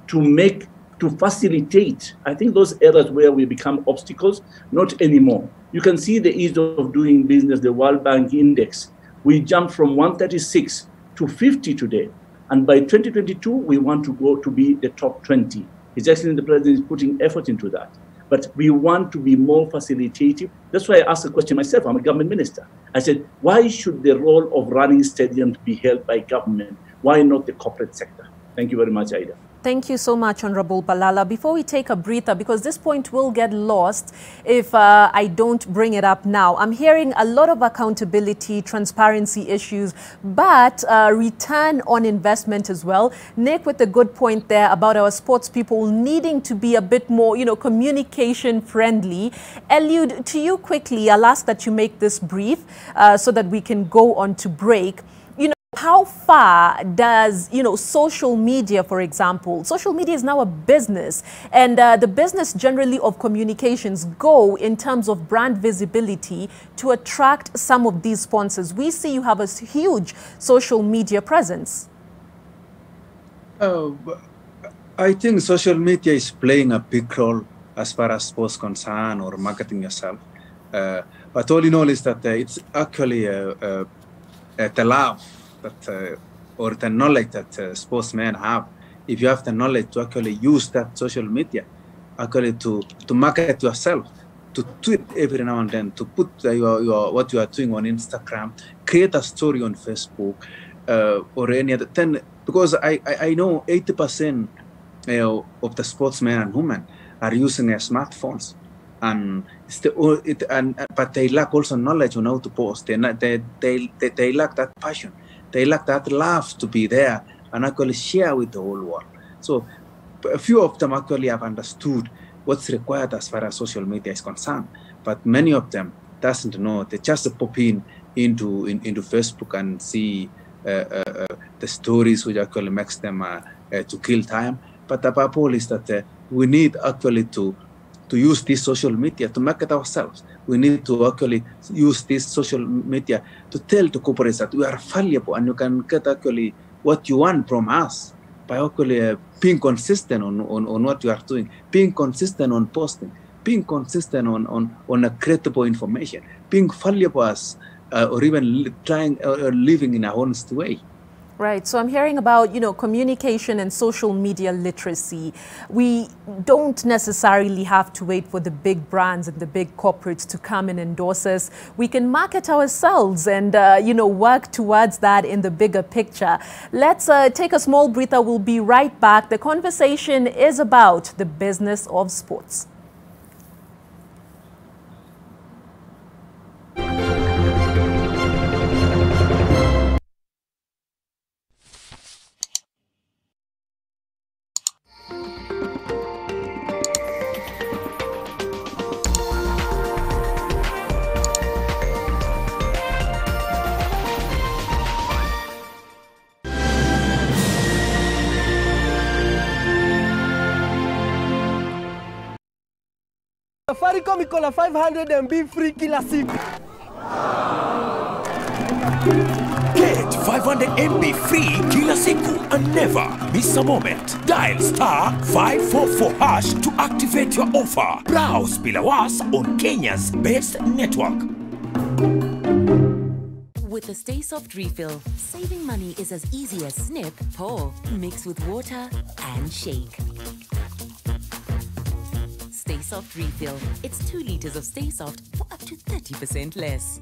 to facilitate. I think those areas where we become obstacles, not anymore. You can see the ease of doing business, the World Bank Index. We jumped from 136 to 50 today. And by 2022, we want to go to be the top 20. His Excellency the President is putting effort into that. But we want to be more facilitative. That's why I asked a question myself. I'm a government minister. I said, why should the role of running stadiums be held by government? Why not the corporate sector? Thank you very much, Aida. Thank you so much, Honorable Balala. Before we take a breather, because this point will get lost if I don't bring it up now, I'm hearing a lot of accountability, transparency issues, but return on investment as well. Nick with a good point there about our sports people needing to be a bit more, communication friendly. Eliud, to you quickly, I'll ask that you make this brief so that we can go on to break. How far does, social media, for example, social media is now a business, and the business generally of communications go in terms of brand visibility to attract some of these sponsors? We see you have a huge social media presence. I think social media is playing a big role as far as sports concern or marketing yourself. But all in all is that it's actually the love that or the knowledge that sportsmen have. If you have the knowledge to actually use that social media, actually to market yourself, to tweet every now and then, to put what you are doing on Instagram, create a story on Facebook or any other. Then, because I know 80% of the sportsmen and women are using smartphones, and but they lack also knowledge on how to post. They lack that passion. They lack that love to be there and actually share with the whole world. So a few of them actually have understood what's required as far as social media is concerned, but many of them doesn't know. They just pop into Facebook and see the stories which actually makes them to kill time. But above all is that we need actually to use this social media to market ourselves. We need to actually use this social media to tell the corporates that we are valuable and you can get actually what you want from us by actually being consistent on what you are doing, being consistent on posting, being consistent on a credible information, being valuable as or even trying or living in a honest way. Right. So I'm hearing about, communication and social media literacy. We don't necessarily have to wait for the big brands and the big corporates to come and endorse us. We can market ourselves and, work towards that in the bigger picture. Let's take a small breather. We'll be right back. The conversation is about the business of sports. Safaricom iko na 500 MB free kila siku. Get 500 MB free kila siku and never miss a moment. Dial *544# to activate your offer. Browse Pilawas on Kenya's best network. With the Stay Soft refill, saving money is as easy as snip, pour, mix with water, and shake. Stay Soft refill. It's 2 liters of Stay Soft for up to 30% less.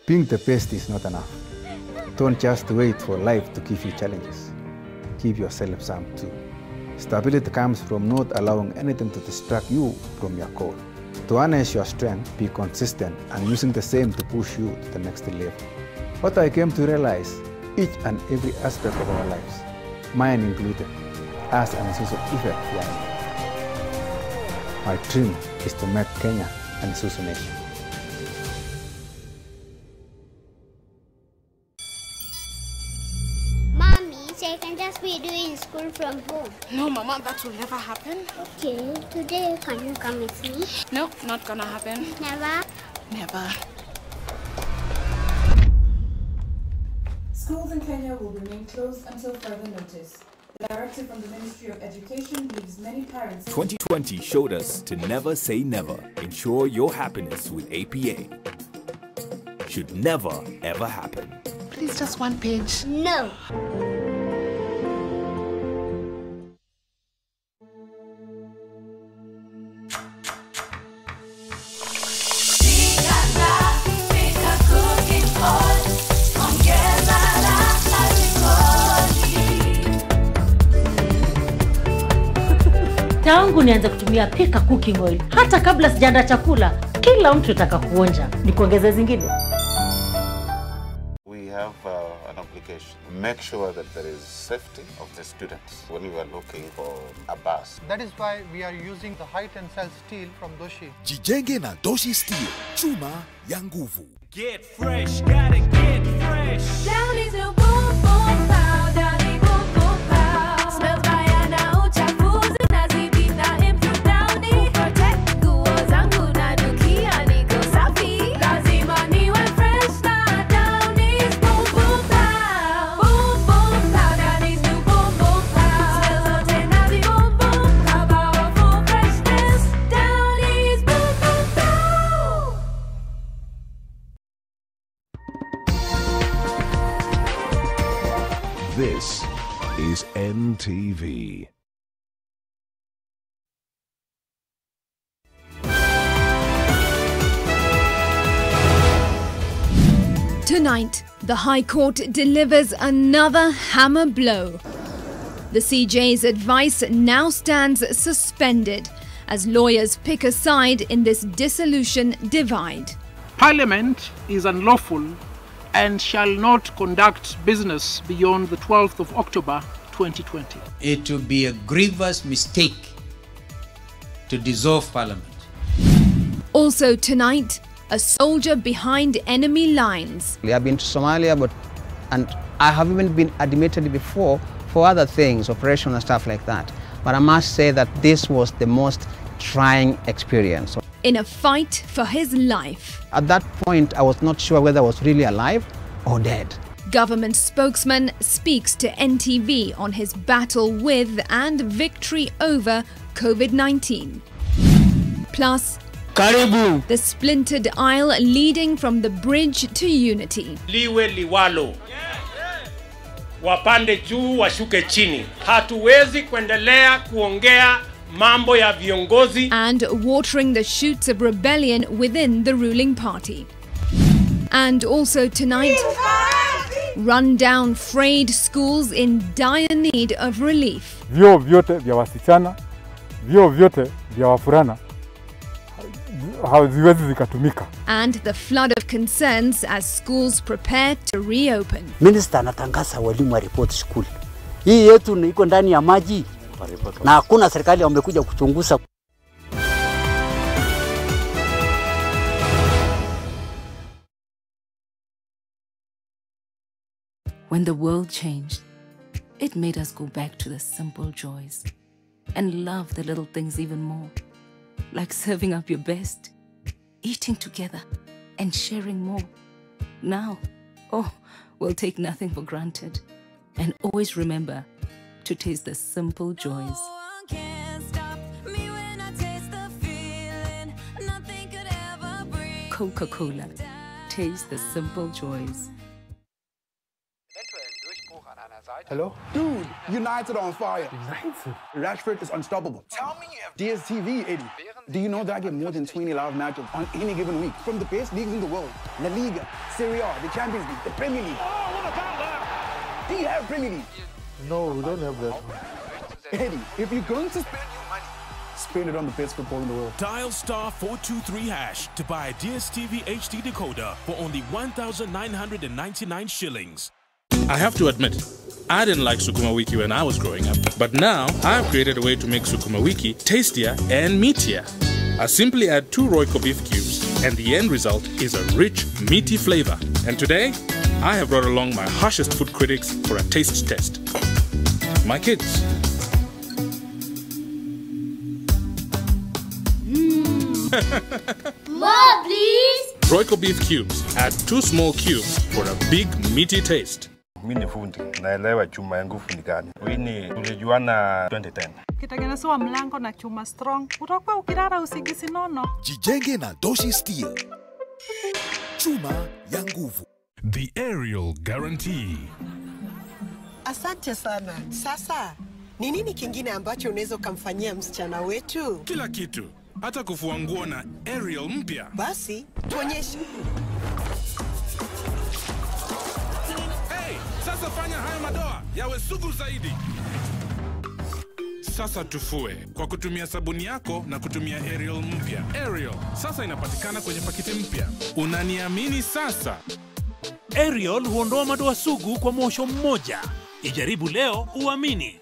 Being the best is not enough. Don't just wait for life to give you challenges. Give yourself some too. Stability comes from not allowing anything to distract you from your goal. To harness your strength, be consistent and using the same to push you to the next level. What I came to realize, each and every aspect of our lives, mine included, as an Isuzu effect behind it. My dream is to make Kenya an Isuzu nation. I can just be doing school from home. No, Mama, that will never happen. Okay, today can you come with me? No, not gonna happen. Never? Never. Schools in Kenya will remain closed until further notice. The directive from the Ministry of Education leaves many parents... 2020 showed us to never say never. Ensure your happiness with APA. Should never, ever happen. Please, just one page. No. Tangu nianze kutumia Pika cooking oil, hata kabla sijaandaa chakula, kila mtu ataka kuonja. Nikuongeze zingine? We have have an obligation. Make sure that there is safety of the students when we are looking for a bus. That is why we are using the high tensile steel from Doshi. Jijenge na Doshi Steel, chuma ya nguvu. Get fresh, gotta get fresh. Down is a boom boom pow, down is boom boom pow. Smells by Anna uchafuzi na zibita improve down it. Protect nguo zangu na dukia niko safi. Lazima niwe fresh na down is boom boom pow. Boom boom pow, down is new boom boom pow. Smells zote na zi boom boom pow. Powerful freshness, down is boom boom pow. This is NTV. Tonight, the High Court delivers another hammer blow. The CJ's advice now stands suspended as lawyers pick a side in this dissolution divide. Parliament is unlawful and shall not conduct business beyond the 12th of October 2020. It would be a grievous mistake to dissolve Parliament. Also tonight, a soldier behind enemy lines. I have been to Somalia, and I have even been admitted before for other things, operation and stuff like that. But I must say that this was the most trying experience. In a fight for his life. At that point, I was not sure whether I was really alive or dead. Government spokesman speaks to NTV on his battle with and victory over COVID-19. Plus, Karibu. The splintered aisle leading from the bridge to unity. Liwe liwalo. Wapande juu washuke chini. Hatuwezi kuendelea kuongea mambo ya viongozi. And watering the shoots of rebellion within the ruling party. And also tonight, run down frayed schools in dire need of relief. Vyuo vyote vya wasichana, vyuo vyote vya wavulana haziwezi zikatumika. And the flood of concerns as schools prepare to reopen. Minister anatangaza walimu wa report school. Hii yetu iko ndani ya maji na hakuna serikali wamekuja kuchunguza. When the world changed, it made us go back to the simple joys and love the little things even more. Like serving up your best, eating together, and sharing more. Now, we'll take nothing for granted and always remember to taste the simple joys. Coca-Cola. Taste the simple joys. Hello? Dude, United on fire. United? Rashford is unstoppable. Tell me if DSTV, Eddie. Do you know that I get more than 20 live matches on any given week? From the best leagues in the world. La Liga, Serie A, the Champions League, the Premier League. Oh, what about that? Do you have Premier League? No, we don't have that. Eddie, if you're going to spend your money, spend it on the best football in the world. Dial *423# to buy a DSTV HD decoder for only 1,999 shillings. I have to admit, I didn't like Sukuma Wiki when I was growing up, but now I have created a way to make Sukuma Wiki tastier and meatier. I simply add 2 Royco beef cubes, and the end result is a rich, meaty flavor. And today, I have brought along my harshest food critics for a taste test. My kids. More, please. Royco beef cubes. Add 2 small cubes for a big, meaty taste. Mimi ni fundi, naelewa chuma ya nguvu ni gani. Wini tulijuana 2010. Ukitengenezewa mlango na chuma strong, utakuwa ukilala usingizi nono. Jijenge na Doshi Steel. Chuma ya nguvu. The Aerial Guarantee. Asante sana. Sasa, ni nini kingine ambacho unaweza kumfanyia msichana wetu? Kila kitu. Hata kufua nguo na Aerial mpya. Basi, tuonyeshe. Sasa fanya haya madoa yawe sugu zaidi. Sasa tufue kwa kutumia sabuni yako na kutumia Aerial mpya. Aerial sasa inapatikana kwenye pakiti mpya. Unaniamini sasa? Ariel huondoa madoa sugu kwa mwosho mmoja. Ijaribu leo uamini.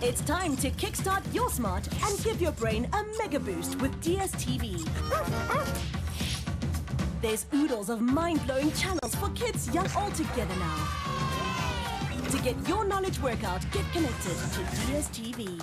It's time to kickstart your smart and give your brain a mega boost with DSTV. There's oodles of mind-blowing channels for kids young all together now. To get your knowledge workout, get connected to DSTV.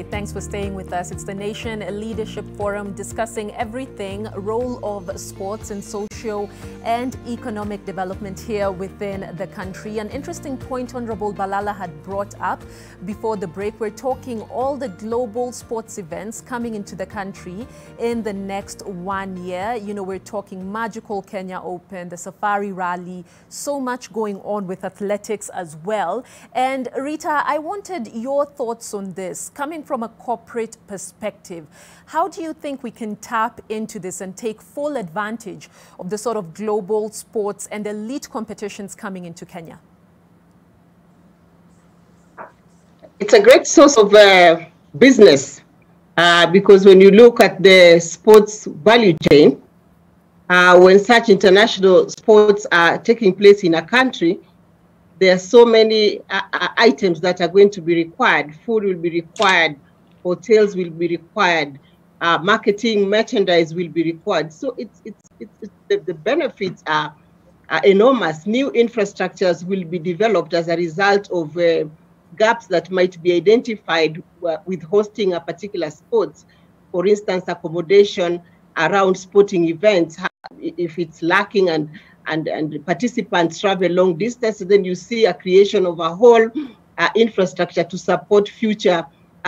Thanks for staying with us. It's the Nation Leadership Forum discussing everything, role of sports in socio and economic development here within the country. An interesting point Honorable Balala had brought up before the break. We're talking all the global sports events coming into the country in the next 1 year. You know, we're talking Magical Kenya Open, the Safari Rally, so much going on with athletics as well. And Rita, I wanted your thoughts on this. Coming from a corporate perspective, how do you think we can tap into this and take full advantage of the sort of global sports and elite competitions coming into Kenya? It's a great source of business because when you look at the sports value chain, when such international sports are taking place in a country, there are so many items that are going to be required. Food will be required, hotels will be required, marketing, merchandise will be required. So the benefits are enormous. New infrastructures will be developed as a result of gaps that might be identified with hosting a particular sport. For instance, accommodation around sporting events, if it's lacking and participants travel long distance, then you see a creation of a whole infrastructure to support future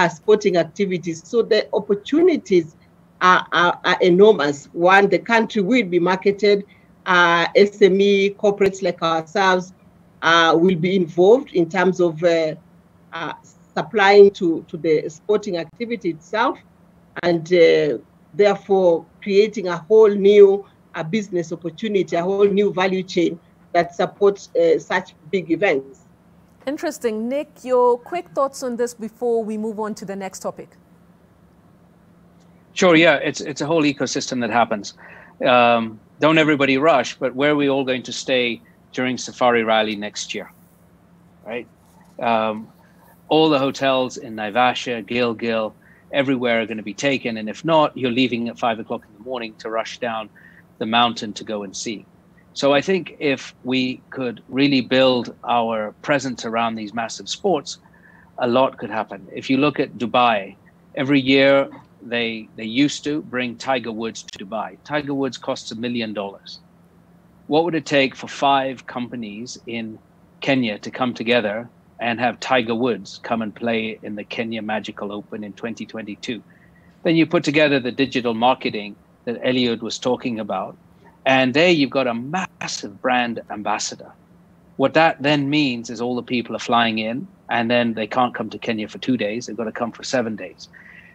sporting activities. So the opportunities are enormous. One, the country will be marketed. SME corporates like ourselves will be involved in terms of supplying to the sporting activity itself, and therefore creating a whole new business opportunity, a whole new value chain that supports such big events. Interesting. Nick, your quick thoughts on this before we move on to the next topic. Sure, yeah, it's a whole ecosystem that happens. Don't everybody rush, but where are we all going to stay during Safari Rally next year, right? All the hotels in Naivasha, Gilgil, everywhere are going to be taken, and if not, you're leaving at 5 o'clock in the morning to rush down the mountain to go and see. So I think if we could really build our presence around these massive sports, a lot could happen. If you look at Dubai, every year they used to bring Tiger Woods to Dubai. Tiger Woods costs $1 million. What would it take for 5 companies in Kenya to come together and have Tiger Woods come and play in the Kenya Magical Open in 2022? Then you put together the digital marketing that Eliud was talking about, and there you've got a massive brand ambassador. What that then means is all the people are flying in, and then they can't come to Kenya for 2 days. They've got to come for 7 days.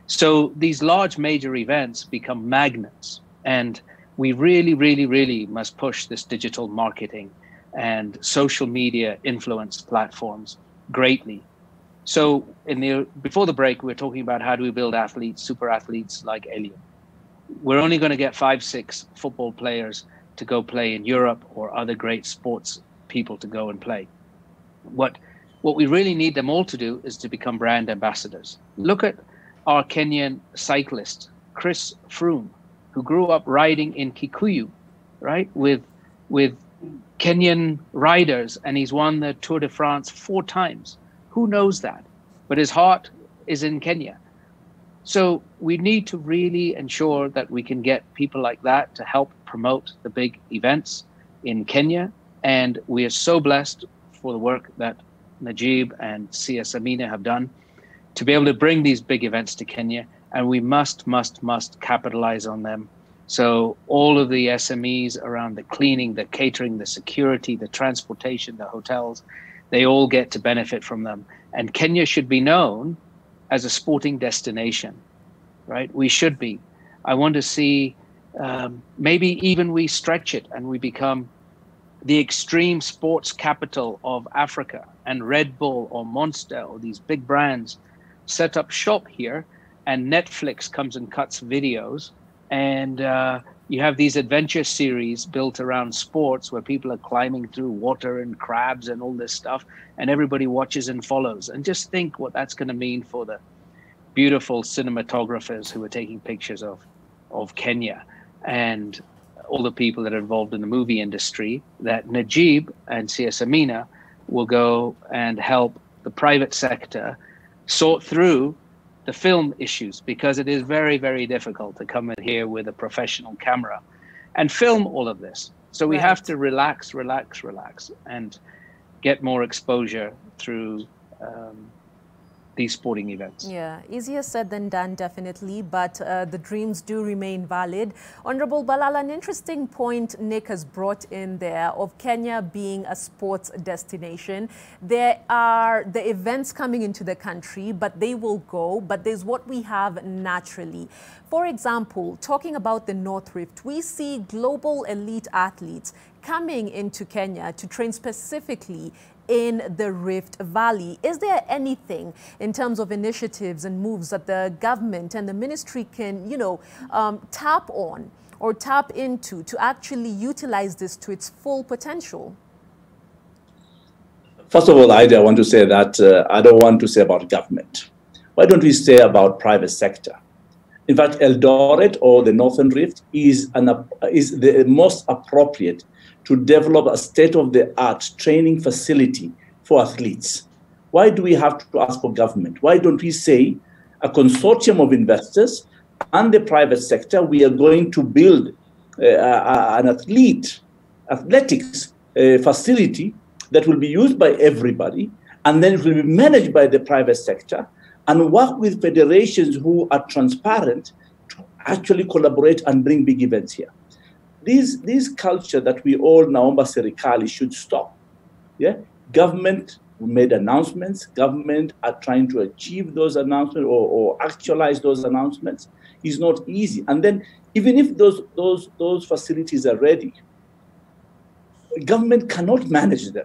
So these large major events become magnets, and we really, really, really must push this digital marketing and social media influence platforms greatly. So before the break, we were talking about how do we build athletes, super athletes like Eliud. We're only going to get 5-6 football players to go play in Europe or other great sports people to go and play. What we really need them all to do is to become brand ambassadors. Look at our Kenyan cyclist, Chris Froome, who grew up riding in Kikuyu, right, with Kenyan riders, and he's won the Tour de France 4 times. Who knows that? But his heart is in Kenya. So we need to really ensure that we can get people like that to help promote the big events in Kenya. And we are so blessed for the work that Najib and CS Amina have done to be able to bring these big events to Kenya. And we must capitalize on them. So all of the SMEs around the cleaning, the catering, the security, the transportation, the hotels, they all get to benefit from them. And Kenya should be known as a sporting destination, right? We should be. I want to see Maybe even we stretch it and we become the extreme sports capital of Africa, and Red Bull or Monster or these big brands set up shop here, and Netflix comes and cuts videos, and you have these adventure series built around sports where people are climbing through water and crabs and all this stuff, and everybody watches and follows. And just think what that's going to mean for the beautiful cinematographers who are taking pictures of Kenya, and all the people that are involved in the movie industry, that Najib and CS Amina will go and help the private sector sort through the film issues, because it is very, very difficult to come in here with a professional camera and film all of this. So we have to relax, and get more exposure through these sporting events. Yeah, easier said than done, definitely, but the dreams do remain valid. Honorable Balala, an interesting point Nick has brought in there of Kenya being a sports destination. There are the events coming into the country, but they will go, but there's what we have naturally. For example, talking about the North Rift, we see global elite athletes coming into Kenya to train specifically in the Rift Valley. Is there anything in terms of initiatives and moves that the government and the ministry can, tap on or tap into to actually utilize this to its full potential? First of all, I want to say that I don't want to say about government. Why don't we say about private sector? In fact, Eldoret or the Northern Rift is the most appropriate to develop a state-of-the-art training facility for athletes. Why do we have to ask for government? Why don't we say a consortium of investors and the private sector, we are going to build an athletics facility that will be used by everybody, and then it will be managed by the private sector, and work with federations who are transparent to actually collaborate and bring big events here. This culture that we all naomba serikali should stop. Yeah, government made announcements. Government are trying to achieve those announcements or actualize those announcements. It's not easy. And then even if those facilities are ready, government cannot manage them.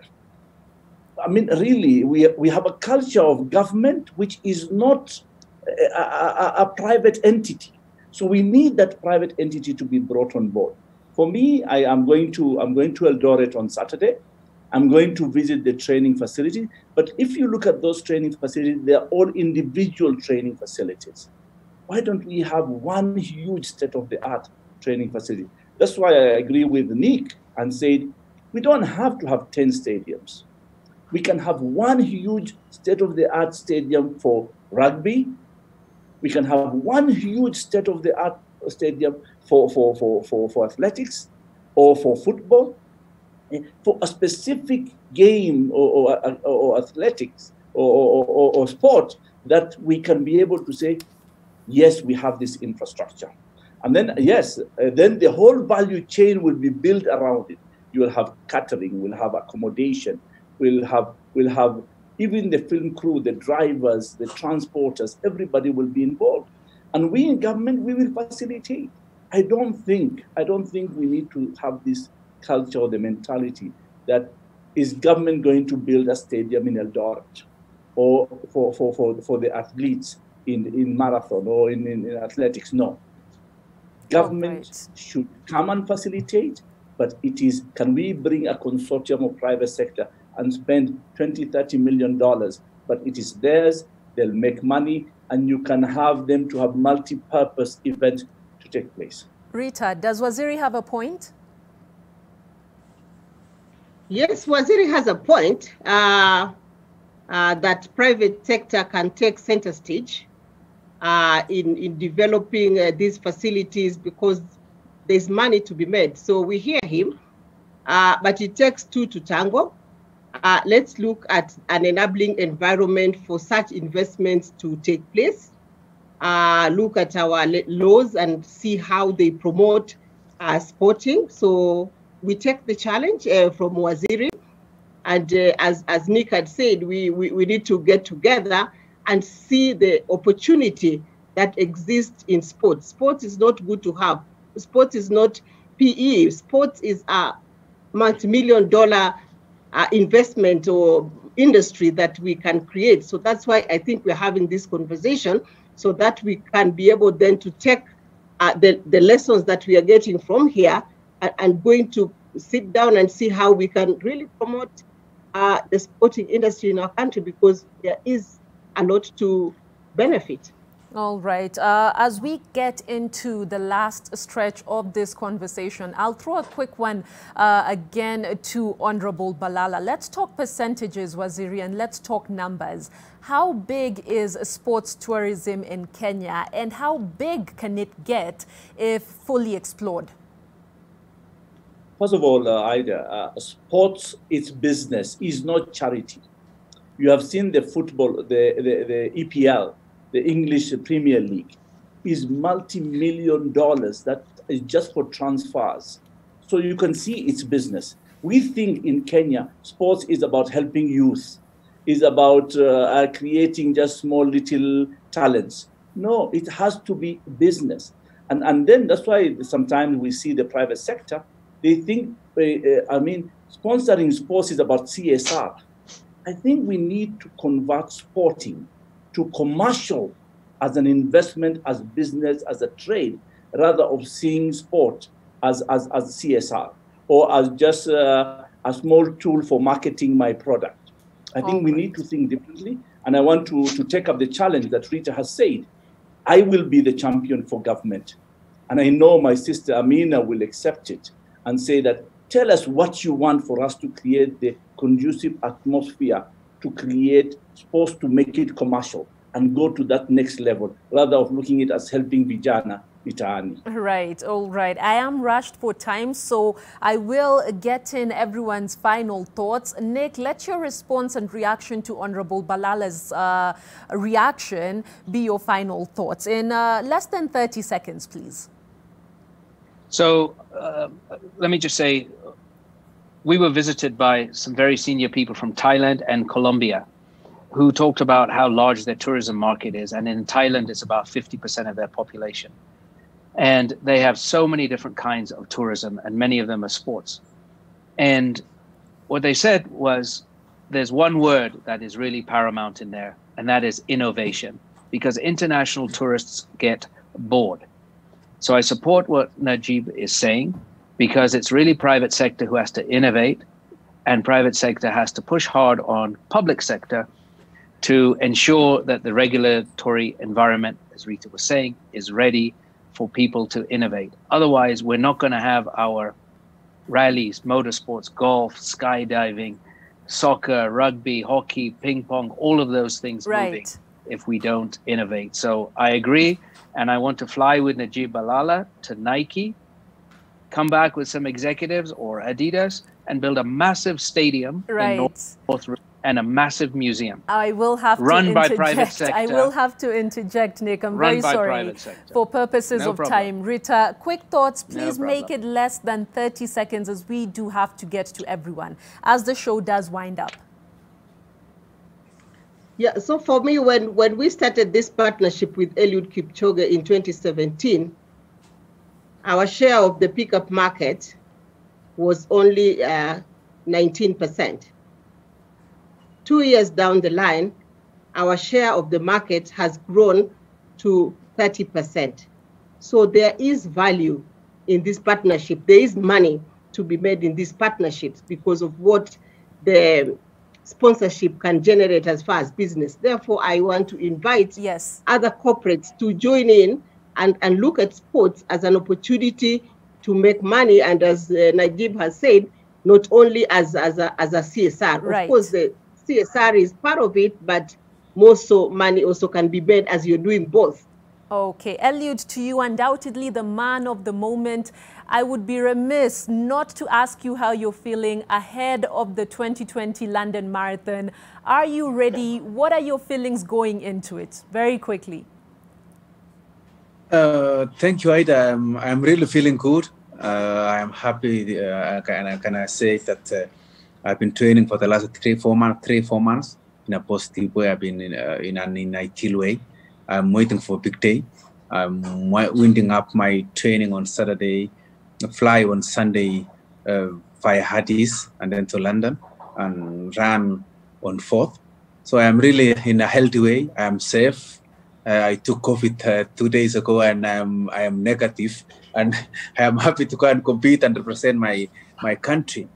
I mean, really, we have a culture of government which is not a private entity. So we need that private entity to be brought on board. For me, I'm going to Eldoret on Saturday. I'm going to visit the training facility. But if you look at those training facilities, they're all individual training facilities. Why don't we have one huge state-of-the-art training facility? That's why I agree with Nick and said, we don't have to have 10 stadiums. We can have one huge state-of-the-art stadium for rugby. We can have one huge state-of-the-art stadium for athletics or for football, for a specific game or athletics or sport that we can be able to say, yes, we have this infrastructure. And then, yes, then the whole value chain will be built around it. You will have catering, we'll have accommodation, we'll have even the film crew, the drivers, the transporters, everybody will be involved. And we in government, we will facilitate. I don't think we need to have this culture or the mentality that is government going to build a stadium in Eldoret or for the athletes in marathon or in athletics. No. Government should come and facilitate, but it is, can we bring a consortium of private sector and spend $20, $30 million, but it is theirs, they'll make money, and you can have them to have multi-purpose events to take place. Rita, does Waziri have a point? Yes, Waziri has a point that private sector can take center stage in developing these facilities because there's money to be made. So we hear him, but it takes two to tango. Let's look at an enabling environment for such investments to take place. Look at our laws and see how they promote sporting. So we take the challenge from Waziri. And as Nick had said, we need to get together and see the opportunity that exists in sports. Sports is not good to have. sports is not PE. Sports is a multi-million-dollar investment or industry that we can create. So that's why I think we're having this conversation, so that we can be able then to take the lessons that we are getting from here and going to sit down and see how we can really promote the sporting industry in our country, because there is a lot to benefit. All right. As we get into the last stretch of this conversation, I'll throw a quick one again to Honorable Balala. Let's talk percentages, Waziri, and let's talk numbers. How big is sports tourism in Kenya, and how big can it get if fully explored? First of all, Ida, sports is business, is not charity. You have seen the football, the EPL, the English Premier League, is multi-million dollars that is just for transfers. So you can see it's business. We think in Kenya, sports is about helping youth, is about creating just small little talents. No, it has to be business. And then that's why sometimes we see the private sector, they think, sponsoring sports is about CSR. I think we need to convert sporting to commercial as an investment, as business, as a trade, rather of seeing sport as CSR or as just a small tool for marketing my product. I think we need to think differently. And I want to take up the challenge that Rita has said. I will be the champion for government. And I know my sister Amina will accept it and say that, tell us what you want for us to create the conducive atmosphere to create sports, to make it commercial and go to that next level, rather of looking at it as helping vijana mitaani. Right, all right. I am rushed for time, so I will get in everyone's final thoughts. Nick, let your response and reaction to Honorable Balala's reaction be your final thoughts in less than 30 seconds, please. So let me just say, we were visited by some very senior people from Thailand and Colombia who talked about how large their tourism market is. And in Thailand, it's about 50% of their population. And they have so many different kinds of tourism, and many of them are sports. And what they said was, there's one word that is really paramount in there, and that is innovation, because international tourists get bored. So I support what Najib is saying, because it's really private sector who has to innovate, and private sector has to push hard on public sector to ensure that the regulatory environment, as Rita was saying, is ready for people to innovate. Otherwise, we're not going to have our rallies, motorsports, golf, skydiving, soccer, rugby, hockey, ping pong, all of those things moving if we don't innovate. So I agree, and I want to fly with Najib Balala to Nike, come back with some executives or Adidas, and build a massive stadium in North and a massive museum. I will have to run by private sector. I will have to interject, Nick. I'm very sorry. For purposes of time. Rita, quick thoughts. Please make it less than 30 seconds, as we do have to get to everyone as the show does wind up. Yeah, so for me, when we started this partnership with Eliud Kipchoge in 2017, our share of the pickup market was only 19%. 2 years down the line, our share of the market has grown to 30%. So there is value in this partnership. There is money to be made in these partnerships because of what the sponsorship can generate as far as business. Therefore, I want to invite other corporates to join in and look at sports as an opportunity to make money. And as Najib has said, not only as a CSR. Of course, the CSR is part of it, but more so money also can be made as you're doing both. Okay, Eliud, to you, undoubtedly the man of the moment. I would be remiss not to ask you how you're feeling ahead of the 2020 London Marathon. Are you ready? What are your feelings going into it? Very quickly. Thank you, Ida. I'm really feeling good. I am happy, and can I say that I've been training for the last 3-4 months in a positive way. I've been in an ideal way. I'm waiting for a big day. I'm winding up my training on Saturday, fly on Sunday via Addis and then to London, and run on 4th. So I'm really in a healthy way. I am safe. I took COVID 2 days ago, and I am negative, and I am happy to go and compete and represent my country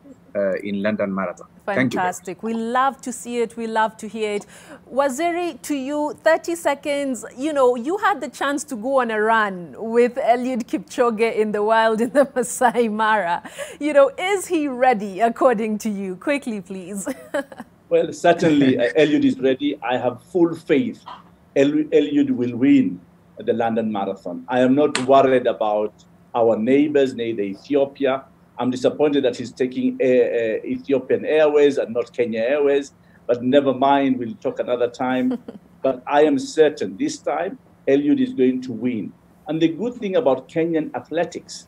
in London Marathon. Fantastic. We love to see it. We love to hear it. Waziri, to you, 30 seconds. You know, you had the chance to go on a run with Eliud Kipchoge in the wild in the Masai Mara. You know, is he ready according to you? Quickly, please. Well, certainly Eliud is ready. I have full faith Eliud will win the London Marathon. I am not worried about our neighbors, neither Ethiopia. I'm disappointed that he's taking Ethiopian Airways and not Kenya Airways, but never mind, we'll talk another time. But I am certain this time Eliud is going to win. And the good thing about Kenyan athletics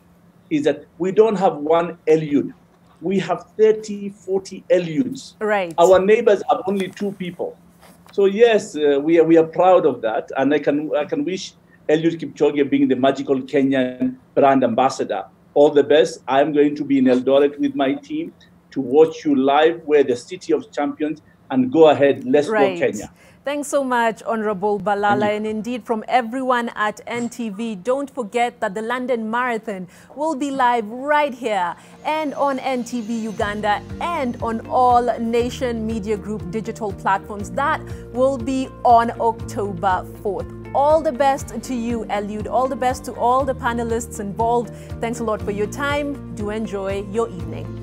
is that we don't have one Eliud. We have 30, 40 Eliuds. Right. Our neighbors have only 2 people. So yes, we are proud of that. And I can wish Eliud Kipchoge, being the magical Kenyan brand ambassador, all the best. I'm going to be in Eldoret with my team to watch you live. We're the city of champions, and go ahead. Let's go Kenya. Thanks so much, Honorable Balala. And indeed, from everyone at NTV, don't forget that the London Marathon will be live right here and on NTV Uganda and on all Nation Media Group digital platforms. That will be on October 4th. All the best to you, Eliud. All the best to all the panelists involved. Thanks a lot for your time. Do enjoy your evening.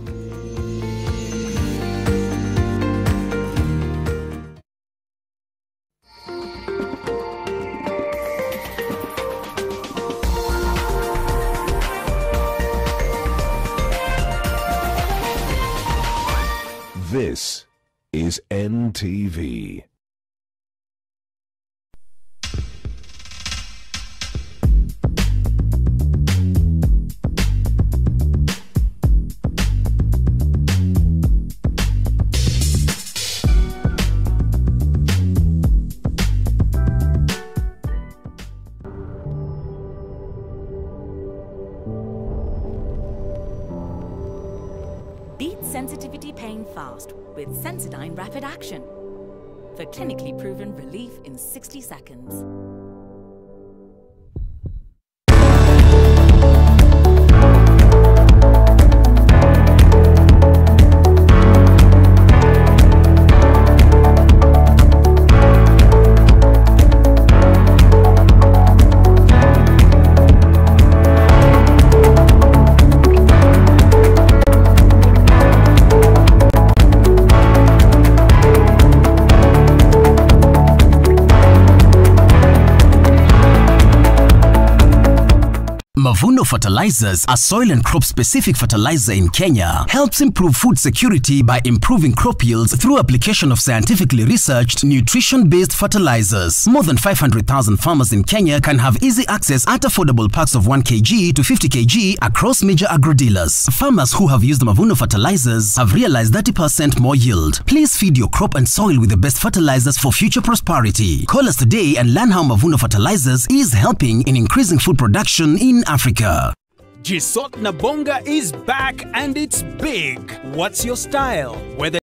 This is NTV. Sensitivity pain fast with Sensodyne Rapid Action for clinically proven relief in 60 seconds. Mavuno Fertilizers, a soil and crop-specific fertilizer in Kenya, helps improve food security by improving crop yields through application of scientifically researched, nutrition-based fertilizers. More than 500,000 farmers in Kenya can have easy access at affordable packs of 1 kg to 50 kg across major agro-dealers. Farmers who have used Mavuno Fertilizers have realized 30% more yield. Please feed your crop and soil with the best fertilizers for future prosperity. Call us today and learn how Mavuno Fertilizers is helping in increasing food production in Africa. Jisot Nabonga is back and it's big. What's your style? Whether